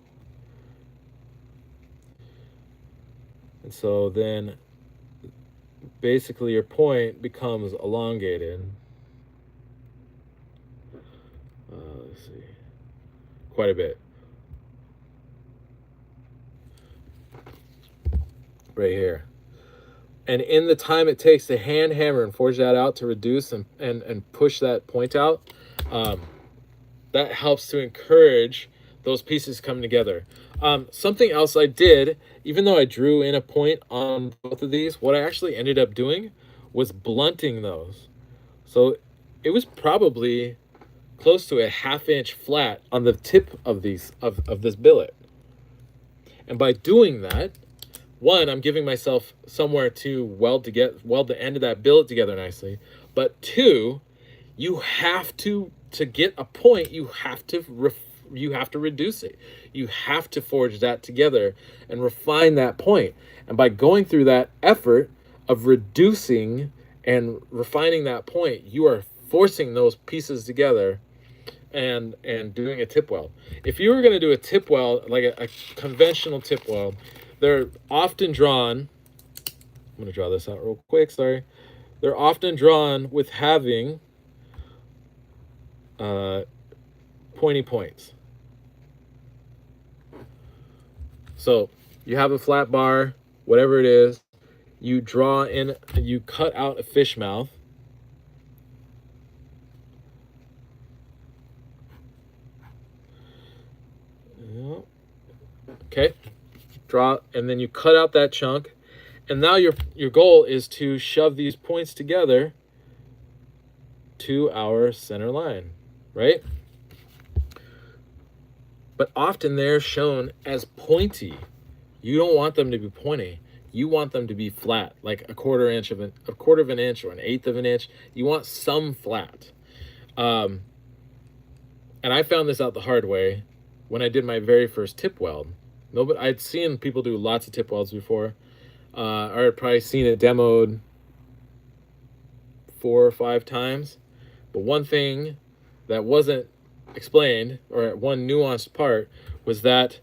and so then basically your point becomes elongated. Let's see, quite a bit right here. And in the time it takes to hand hammer and forge that out to reduce and push that point out, that helps to encourage those pieces coming together. Something else I did, even though I drew in a point on both of these, what I actually ended up doing was blunting those. So it was probably close to a 1/2 inch flat on the tip of these of this billet. And by doing that, one, I'm giving myself somewhere to weld the end of that billet together nicely. But two, you have to get a point, you have to reduce it. You have to forge that together and refine that point. And by going through that effort of reducing and refining that point, you are forcing those pieces together and doing a tip weld. If you were going to do a tip weld, like a conventional tip weld, they're often drawn, I'm going to draw this out real quick, sorry. They're often drawn with having pointy points. So you have a flat bar, whatever it is, you draw in, you cut out a fish mouth. Okay, draw, and then you cut out that chunk, and now your goal is to shove these points together to our center line, right? But often they're shown as pointy. You don't want them to be pointy. You want them to be flat, like a quarter of an inch or an 1/8 of an inch. You want some flat. And I found this out the hard way when I did my very first tip weld. I'd seen people do lots of tip welds before. Or I'd probably seen it demoed 4 or 5 times. But one thing that wasn't explained, or one nuanced part, was that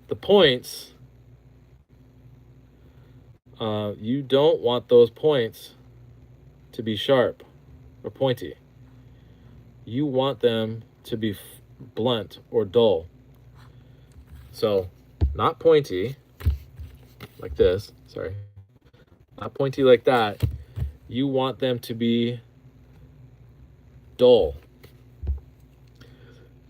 the points, you don't want those points to be sharp or pointy. You want them to be blunt or dull. So not pointy like this, sorry, not pointy like that. You want them to be dull.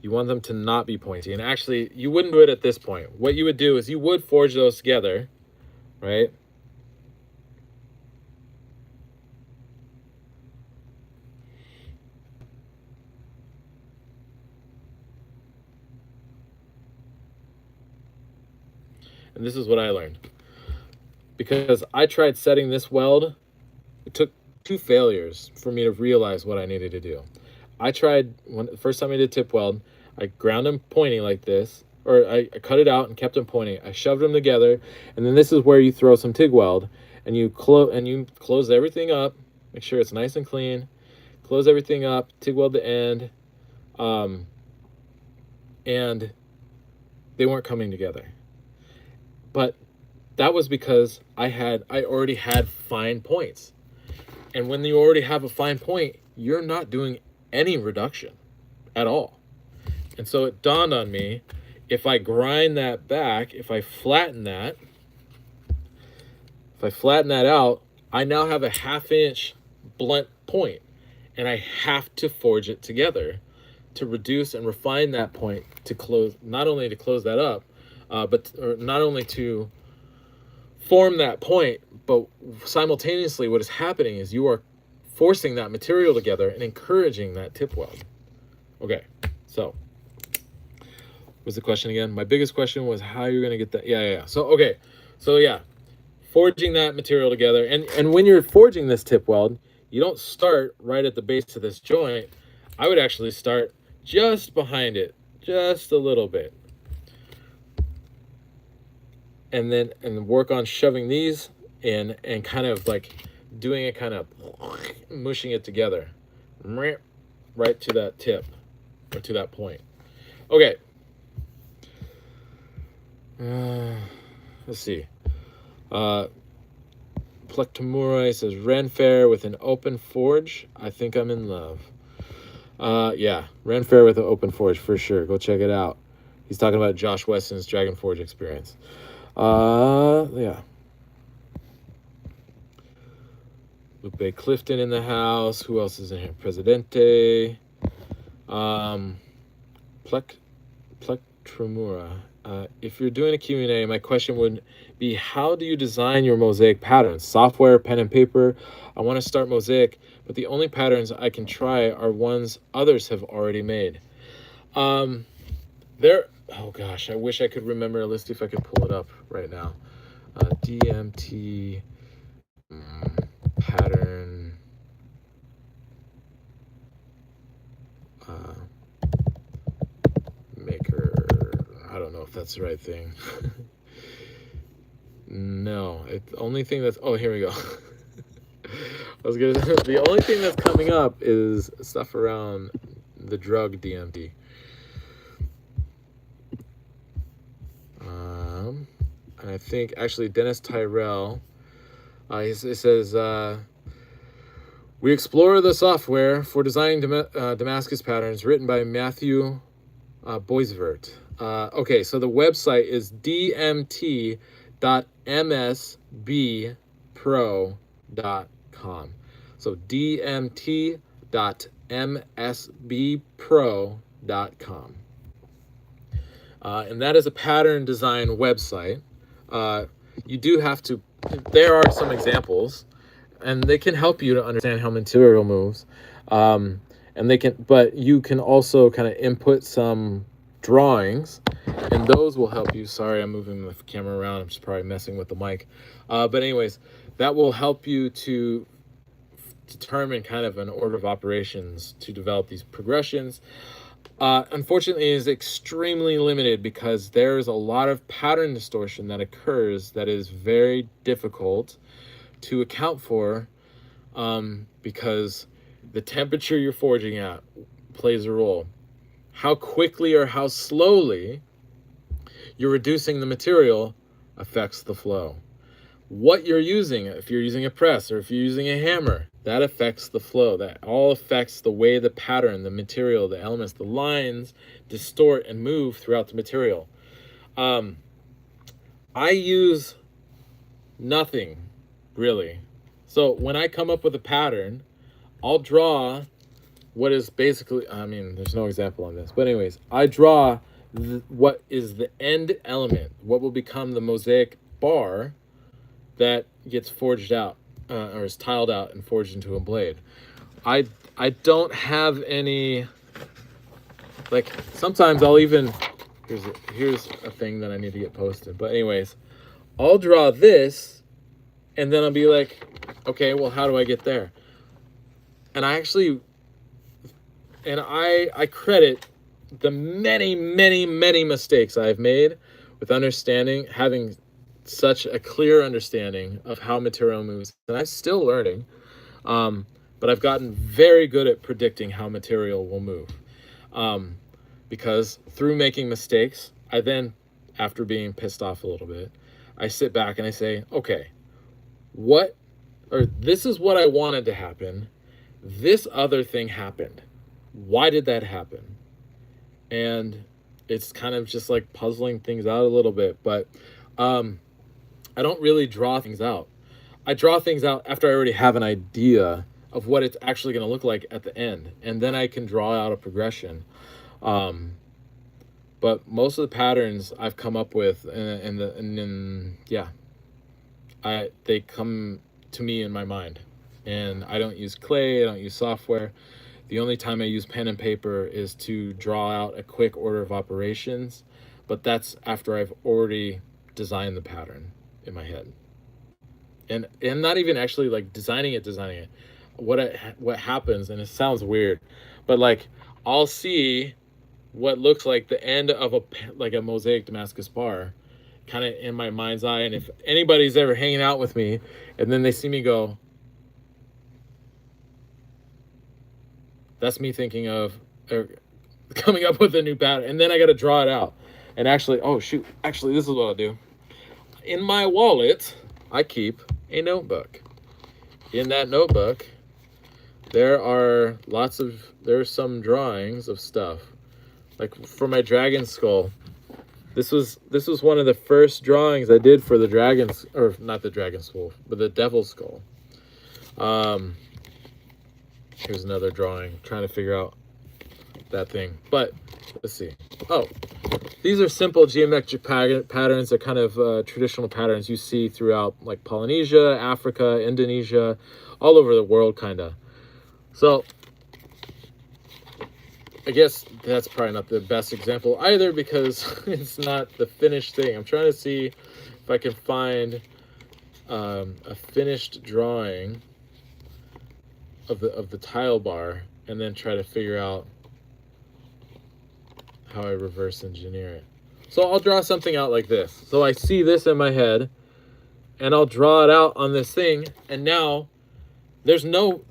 You want them to not be pointy. And actually, you wouldn't do it at this point. What you would do is you would forge those together, right? And this is what I learned. Because I tried setting this weld, it took 2 failures for me to realize what I needed to do. I tried, the first time I did tip weld, I ground them pointy like this, or I cut it out and kept them pointy. I shoved them together, and then this is where you throw some TIG weld, and you close everything up, make sure it's nice and clean, close everything up, TIG weld the end, and they weren't coming together. But that was because I already had fine points. And when you already have a fine point, you're not doing any reduction at all. And so it dawned on me, if I grind that back, if I flatten that out, I now have a 1/2 inch blunt point, and I have to forge it together to reduce and refine that point to close, not only to close that up, but not only to form that point, But simultaneously, what is happening is you are forcing that material together and encouraging that tip weld. Okay, so what's the question again? My biggest question was how you're gonna get that. Yeah. So okay, so yeah, forging that material together, and when you're forging this tip weld, you don't start right at the base of this joint. I would actually start just behind it, just a little bit, and then work on shoving these in and kind of like doing it, kind of mushing it together right to that tip or to that point. Okay. Let's see. Plectomura says Ren Fair with an open forge. I think I'm in love. Yeah, Ren Fair with an open forge for sure. Go check it out. He's talking about Josh Weston's Dragon Forge experience. Yeah. Lupe Clifton in the house. Who else is in here? Presidente. Plectomura. If you're doing a Q&A, my question would be, how do you design your mosaic patterns? Software, pen and paper? I want to start mosaic, but the only patterns I can try are ones others have already made. Oh gosh, I wish I could remember. Let's see if I can pull it up right now. DMT pattern. Maker. I don't know if that's the right thing. No, the only thing that's, oh, here we go. The only thing that's coming up is stuff around the drug DMT. And I think actually Dennis Tyrell, it says, we explore the software for designing Damascus patterns written by Matthew Boisvert. Okay, so the website is dmt.msbpro.com. So dmt.msbpro.com. And that is a pattern design website. You do have to, there are some examples, and they can help you to understand how material moves. And but you can also kind of input some drawings, and those will help you. Sorry, I'm moving the camera around. I'm just probably messing with the mic. But anyways, that will help you to determine kind of an order of operations to develop these progressions. Unfortunately, it is extremely limited because there's a lot of pattern distortion that occurs that is very difficult to account for, because the temperature you're forging at plays a role. How quickly or how slowly you're reducing the material affects the flow. What you're using, if you're using a press or if you're using a hammer, that affects the flow. That all affects the way the pattern, the material, the elements, the lines distort and move throughout the material. I use nothing, really. So when I come up with a pattern, I'll draw what is basically, I mean, there's no example on this, but anyways, I draw what is the end element, what will become the mosaic bar that gets forged out, or is tiled out and forged into a blade. I don't have any, like, sometimes I'll even, here's a thing that I need to get posted, but anyways, I'll draw this, and then I'll be like, okay, well, how do I get there? And I credit the many mistakes I've made with understanding, having such a clear understanding of how material moves. And I'm still learning, but I've gotten very good at predicting how material will move. Because through making mistakes, I then, after being pissed off a little bit, I sit back and I say, okay, this is what I wanted to happen. This other thing happened. Why did that happen? And it's kind of just like puzzling things out a little bit, but I don't really draw things out. I draw things out after I already have an idea of what it's actually going to look like at the end, and then I can draw out a progression. But most of the patterns I've come up with, yeah, they come to me in my mind. And I don't use clay, I don't use software. The only time I use pen and paper is to draw out a quick order of operations, but that's after I've already designed the pattern in my head. And not even actually like designing it. What happens, and it sounds weird, but like I'll see what looks like the end of a mosaic Damascus bar kind of in my mind's eye. And if anybody's ever hanging out with me and then they see me go, that's me thinking of coming up with a new pattern, and then I got to draw it out. And actually, this is what I'll do. In my wallet, I keep a notebook. In that notebook, there's some drawings of stuff. Like for my dragon skull, this was one of the first drawings I did for the dragon's, or not the dragon skull, but the devil's skull. Here's another drawing, trying to figure out that thing. But let's see. Oh, these are simple geometric patterns. They're kind of traditional patterns you see throughout like Polynesia, Africa, Indonesia, all over the world, kind of. So I guess that's probably not the best example either, because it's not the finished thing. I'm trying to see if I can find a finished drawing of the tile bar, and then try to figure out how I reverse engineer it. So I'll draw something out like this. So I see this in my head, and I'll draw it out on this thing, and now there's no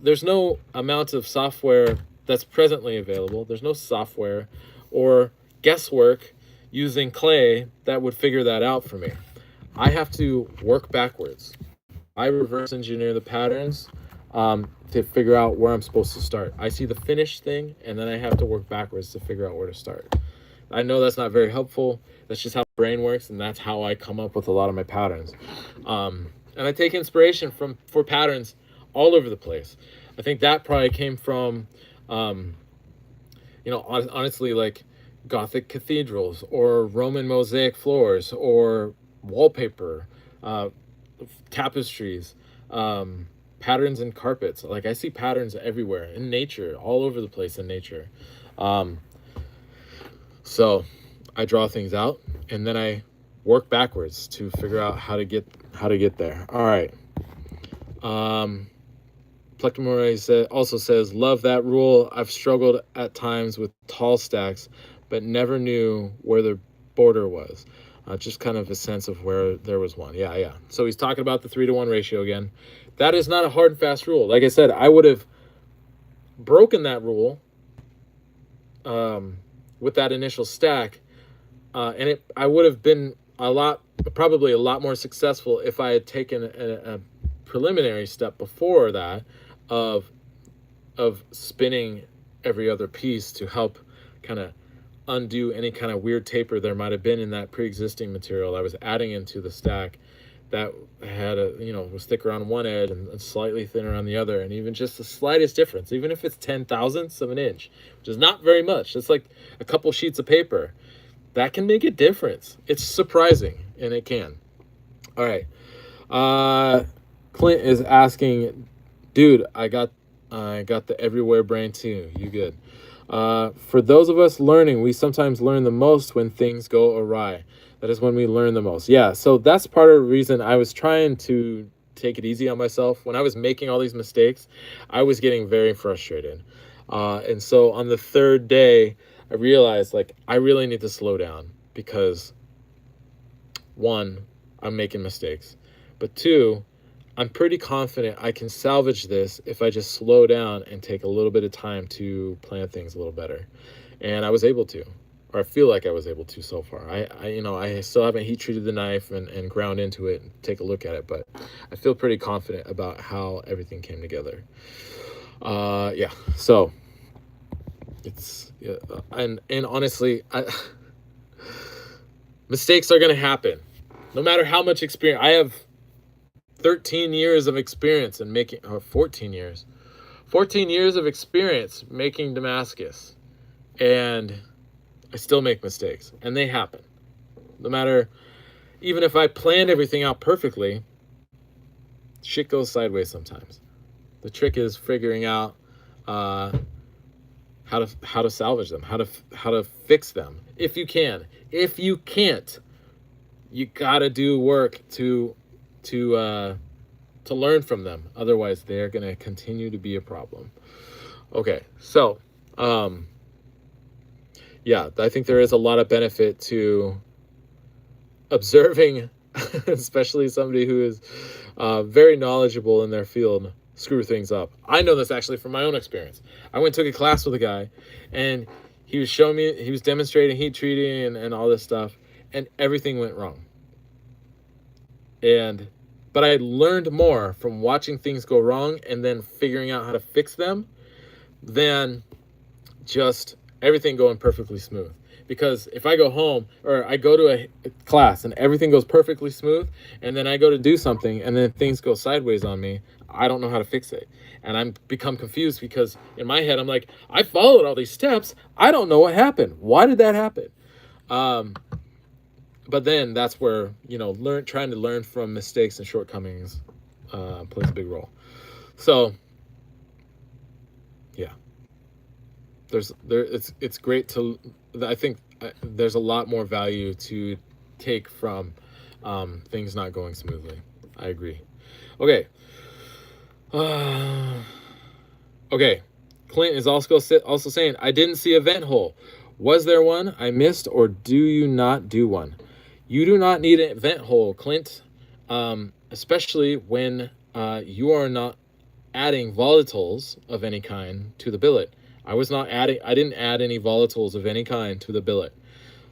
amount of software that's presently available. There's no software or guesswork using clay that would figure that out for me. I have to work backwards. I reverse engineer the patterns to figure out where I'm supposed to start. I see the finished thing, and then I have to work backwards to figure out where to start. I know that's not very helpful. That's just how the brain works, and that's how I come up with a lot of my patterns. And I take inspiration for patterns all over the place. I think that probably came from, honestly, like Gothic cathedrals or Roman mosaic floors or wallpaper, tapestries, patterns in carpets. Like I see patterns everywhere in nature, all over the place in nature. So I draw things out, and then I work backwards to figure out how to get there. All right. Plectomore also says, love that rule. I've struggled at times with tall stacks, but never knew where the border was. Just kind of a sense of where there was one. Yeah. So he's talking about the 3-to-1 ratio again. That is not a hard and fast rule. Like I said, I would have broken that rule with that initial stack, and I would have been probably a lot more successful if I had taken a preliminary step before that of spinning every other piece to help kind of undo any kind of weird taper there might have been in that pre-existing material I was adding into the stack that had was thicker on one edge and slightly thinner on the other, and even just the slightest difference, even if it's 10,000ths of an inch, which is not very much, it's like a couple sheets of paper, that can make a difference. It's surprising, and it can. All right. Clint is asking, dude, I got the everywhere brain too. You good? For those of us learning, we sometimes learn the most when things go awry. That is when we learn the most. Yeah, so that's part of the reason I was trying to take it easy on myself. When I was making all these mistakes, I was getting very frustrated. And so on the third day, I realized, like, I really need to slow down because, one, I'm making mistakes. But two, I'm pretty confident I can salvage this if I just slow down and take a little bit of time to plan things a little better. And I was able to, or I feel like I was able to so far. I still haven't heat treated the knife and ground into it and take a look at it, but I feel pretty confident about how everything came together. So it's, and honestly, mistakes are going to happen no matter how much experience. I have 13 years of experience in making, or 14 years of experience making Damascus, and I still make mistakes, and they happen. No matter, even if I planned everything out perfectly, shit goes sideways sometimes. The trick is figuring out how to salvage them, how to fix them if you can. If you can't, you gotta do work to learn from them. Otherwise, they're gonna continue to be a problem. Okay, so yeah, I think there is a lot of benefit to observing, especially somebody who is very knowledgeable in their field, screw things up. I know this actually from my own experience. I went and took a class with a guy, and he was showing me, he was demonstrating heat treating and all this stuff, and everything went wrong. But I learned more from watching things go wrong and then figuring out how to fix them than just everything going perfectly smooth. Because if I go home or I go to a class and everything goes perfectly smooth, and then I go to do something and then things go sideways on me, I don't know how to fix it. And I'm become confused because in my head, I'm like, I followed all these steps. I don't know what happened. Why did that happen? But then that's where, trying to learn from mistakes and shortcomings plays a big role. So yeah, it's great to, I think there's a lot more value to take from things not going smoothly. I agree. Okay. Okay. Clint is also saying, I didn't see a vent hole. Was there one I missed, or do you not do one? You do not need a vent hole, Clint, especially when you are not adding volatiles of any kind to the billet. I didn't add any volatiles of any kind to the billet.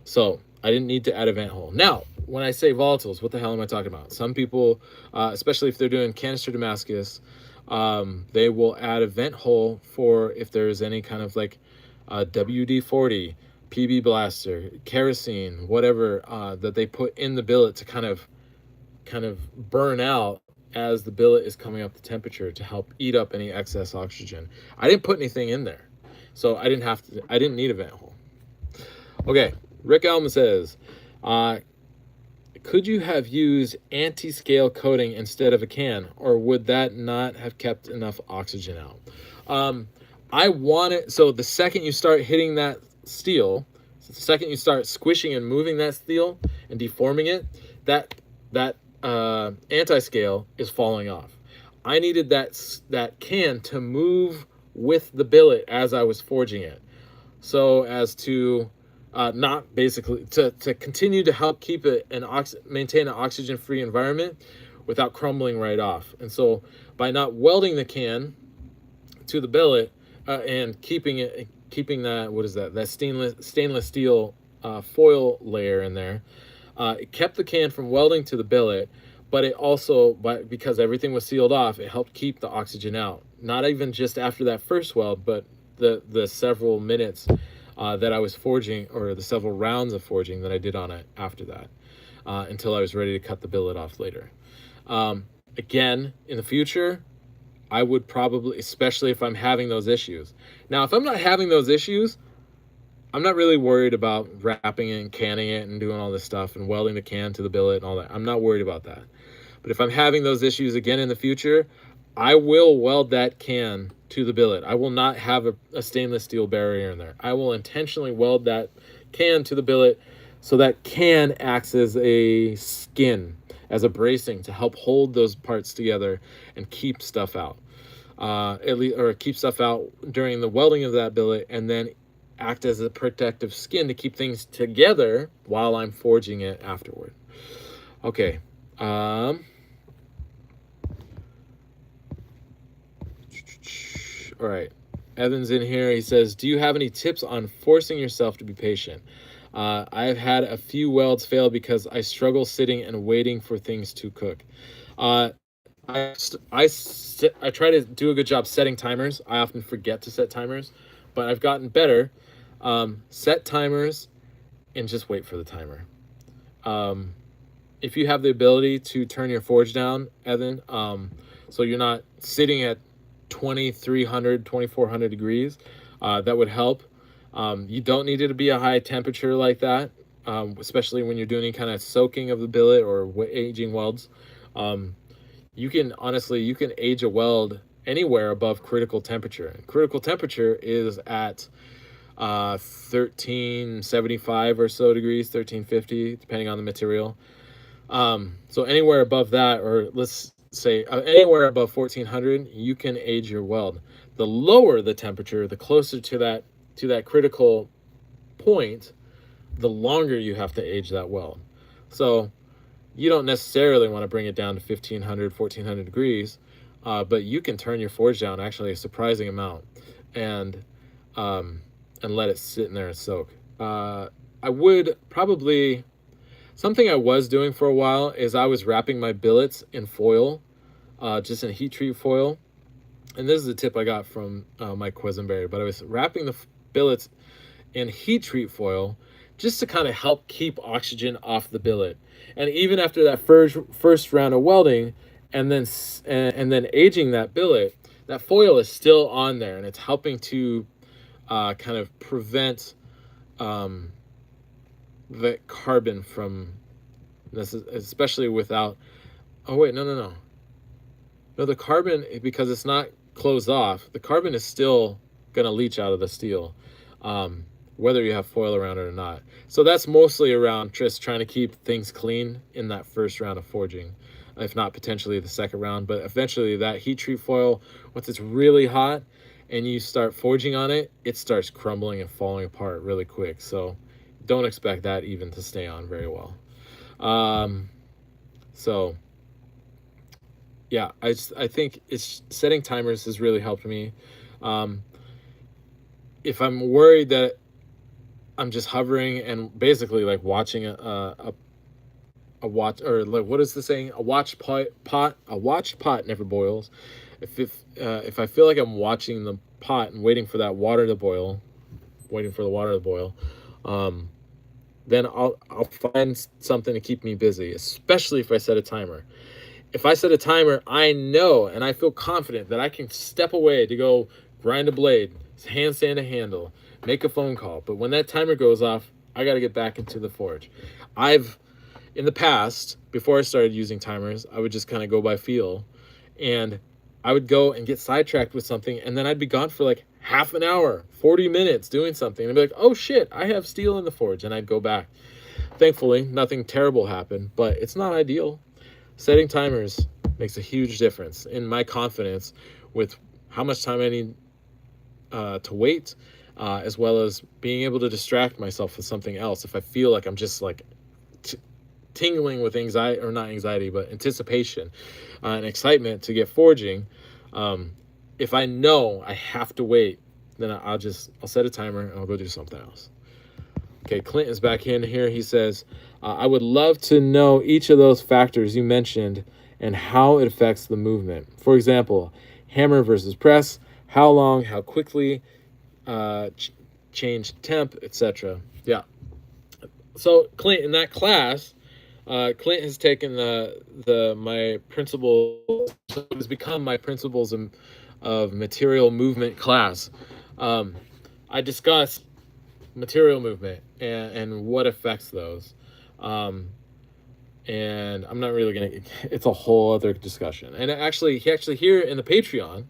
So I didn't need to add a vent hole. Now, when I say volatiles, what the hell am I talking about? Some people, especially if they're doing canister Damascus, they will add a vent hole for if there's any kind of like WD-40, PB blaster, kerosene, whatever that they put in the billet to kind of burn out as the billet is coming up the temperature to help eat up any excess oxygen. I didn't put anything in there, so I didn't need a vent hole. Okay, Rick Elm says, could you have used anti-scale coating instead of a can, or would that not have kept enough oxygen out? So the second you start hitting that steel, the second you start squishing and moving that steel and deforming it, that anti-scale is falling off. I needed that can to move with the billet as I was forging it, so as to not basically to continue to help keep it maintain an oxygen-free environment without crumbling right off. And so by not welding the can to the billet and keeping that stainless steel foil layer in there, it kept the can from welding to the billet, but it also, because everything was sealed off, it helped keep the oxygen out. Not even just after that first weld, but the several minutes that I was forging, or the several rounds of forging that I did on it after that, until I was ready to cut the billet off later. Again, in the future, I would probably, especially if I'm having those issues. Now, if I'm not having those issues, I'm not really worried about wrapping it and canning it and doing all this stuff and welding the can to the billet and all that. I'm not worried about that. But if I'm having those issues again in the future, I will weld that can to the billet. I will not have a stainless steel barrier in there. I will intentionally weld that can to the billet so that can acts as a skin, as a bracing to help hold those parts together and keep stuff out. Or keep stuff out during the welding of that billet, and then act as a protective skin to keep things together while I'm forging it afterward. Okay. All right. Evan's in here. He says, do you have any tips on forcing yourself to be patient? I've had a few welds fail because I struggle sitting and waiting for things to cook. I try to do a good job setting timers. I often forget to set timers, but I've gotten better. Set timers and just wait for the timer. If you have the ability to turn your forge down, Evan, so you're not sitting at 2300, 2400 degrees, that would help. You don't need it to be a high temperature like that, especially when you're doing any kind of soaking of the billet or aging welds. you can age a weld anywhere above critical temperature. And critical temperature is at 1375 or so degrees, 1350, depending on the material. So anywhere above that, or let's say anywhere above 1400, you can age your weld. The lower the temperature, the closer to that critical point, the longer you have to age that weld. So you don't necessarily want to bring it down to 1500, 1400 degrees, but you can turn your forge down actually a surprising amount, and let it sit in there and soak. I would probably, something I was doing for a while is I was wrapping my billets in foil, just in heat treat foil. And this is a tip I got from Mike Quisenberry, but I was wrapping the billets in heat treat foil just to kind of help keep oxygen off the billet. And even after that first round of welding and then aging that billet, that foil is still on there, and it's helping to kind of prevent the carbon from this, especially without. Oh wait, no. The carbon, because it's not closed off, the carbon is still gonna leach out of the steel, whether you have foil around it or not. So that's mostly around just trying to keep things clean in that first round of forging, if not potentially the second round. But eventually that heat treat foil, once it's really hot and you start forging on it, it starts crumbling and falling apart really quick. So don't expect that even to stay on very well. So yeah, I think it's setting timers has really helped me. If I'm worried that I'm just hovering and basically like watching a watch, or like, what is the saying? A watched pot never boils. If I feel like I'm watching the pot and waiting for the water to boil, then I'll find something to keep me busy, especially if I set a timer. If I set a timer, I know and I feel confident that I can step away to go grind a blade, hand sand a handle, make a phone call. But when that timer goes off, I got to get back into the forge. In the past, before I started using timers, I would just kind of go by feel, and I would go and get sidetracked with something, and then I'd be gone for like half an hour, 40 minutes doing something, and I'd be like, oh shit, I have steel in the forge, and I'd go back. Thankfully, nothing terrible happened, but it's not ideal. Setting timers makes a huge difference in my confidence with how much time I need to wait, as well as being able to distract myself with something else if I feel like I'm just like tingling with anxiety, or not anxiety, but anticipation and excitement to get forging. If I know I have to wait, then I'll set a timer and I'll go do something else. Okay, Clint is back in here. He says, I would love to know each of those factors you mentioned and how it affects the movement. For example, hammer versus press, how long, how quickly, change temp, etc. Yeah. So Clint, in that class, Clint has taken my principles. It has become my principles of material movement class. I discuss material movement and what affects those. And I'm not really gonna. It's a whole other discussion. And actually here in the Patreon,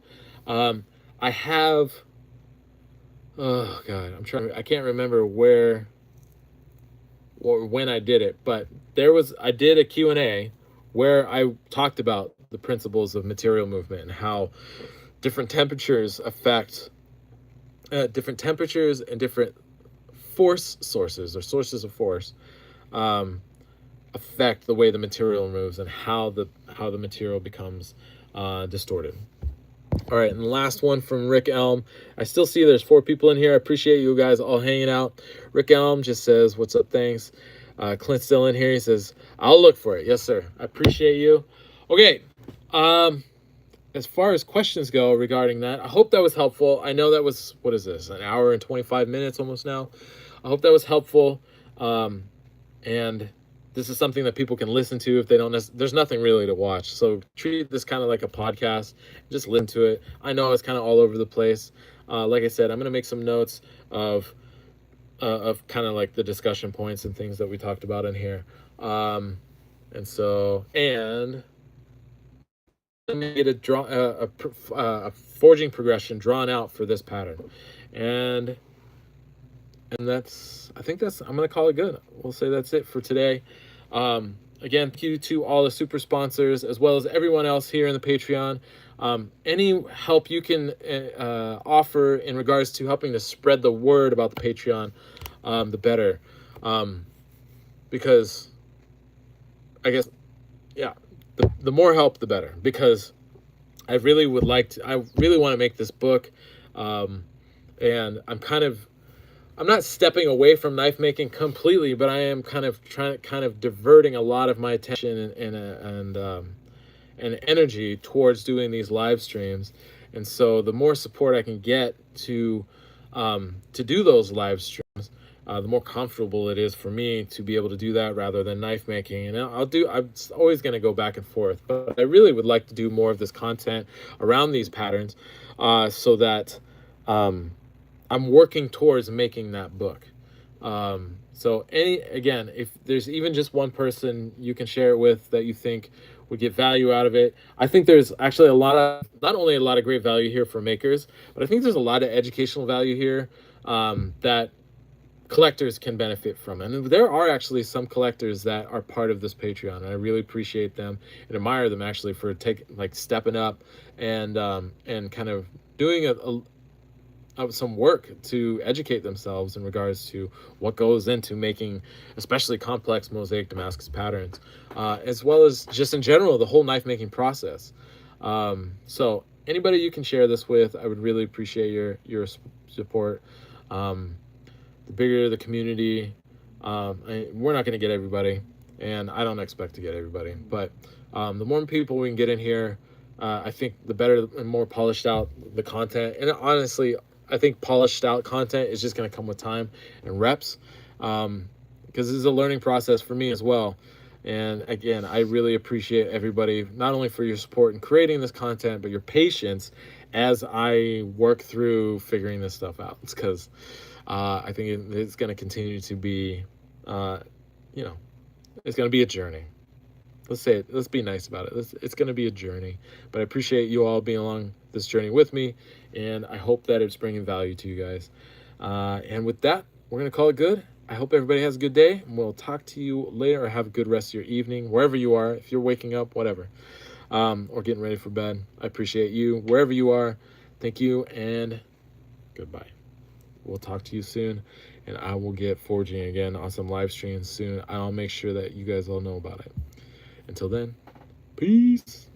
I have. Oh God, I can't remember where or when I did it, but I did a Q&A where I talked about the principles of material movement and how different temperatures affect different temperatures and different force sources, or sources of force, affect the way the material moves and how the material becomes distorted. All right, and the last one from Rick Elm. I still see there's 4 people in here. I appreciate you guys all hanging out. Rick Elm just says, what's up, thanks. Clint's still in here. He says, I'll look for it. Yes, sir. I appreciate you. Okay, as far as questions go regarding that, I hope that was helpful. I know that was, what is this, an hour and 25 minutes almost now. I hope that was helpful. And this is something that people can listen to if they don't there's nothing really to watch. So treat this kind of like a podcast. Just listen to it. I know it's kind of all over the place. Like I said, I'm going to make some notes of kind of like the discussion points and things that we talked about in here. And get a forging progression drawn out for this pattern, and I think I'm gonna call it good. We'll say that's it for today. Again, thank you to all the super sponsors as well as everyone else here in the Patreon. Any help you can offer in regards to helping to spread the word about the Patreon, the better. Because I guess, yeah, the more help, the better. Because I really want to make this book, and I'm not stepping away from knife making completely, but I am kind of diverting a lot of my attention and energy towards doing these live streams. And so the more support I can get to do those live streams, the more comfortable it is for me to be able to do that rather than knife making. And I'm always going to go back and forth, but I really would like to do more of this content around these patterns, so that I'm working towards making that book. So again, if there's even just one person you can share it with that you think would get value out of it, I think there's actually not only a lot of great value here for makers, but I think there's a lot of educational value here, that collectors can benefit from. And there are actually some collectors that are part of this Patreon, and I really appreciate them and admire them actually for stepping up and kind of doing some work to educate themselves in regards to what goes into making especially complex mosaic Damascus patterns, as well as just in general the whole knife making process. So anybody you can share this with, I would really appreciate your support. The bigger the community, we're not going to get everybody, and I don't expect to get everybody, but the more people we can get in here, I think the better and more polished out the content. And honestly, I think polished out content is just going to come with time and reps, because this is a learning process for me as well. And again, I really appreciate everybody, not only for your support in creating this content, but your patience as I work through figuring this stuff out. It's because I think it's going to continue to be, it's going to be a journey. Let's say it. Let's be nice about it. It's going to be a journey, but I appreciate you all being along this journey with me, and I hope that it's bringing value to you guys. And with that, we're going to call it good. I hope everybody has a good day, and we'll talk to you later, or have a good rest of your evening, wherever you are, if you're waking up, whatever, or getting ready for bed. I appreciate you, wherever you are. Thank you, and goodbye. We'll talk to you soon, and I will get forging again on some live streams soon. I'll make sure that you guys all know about it. Until then, peace.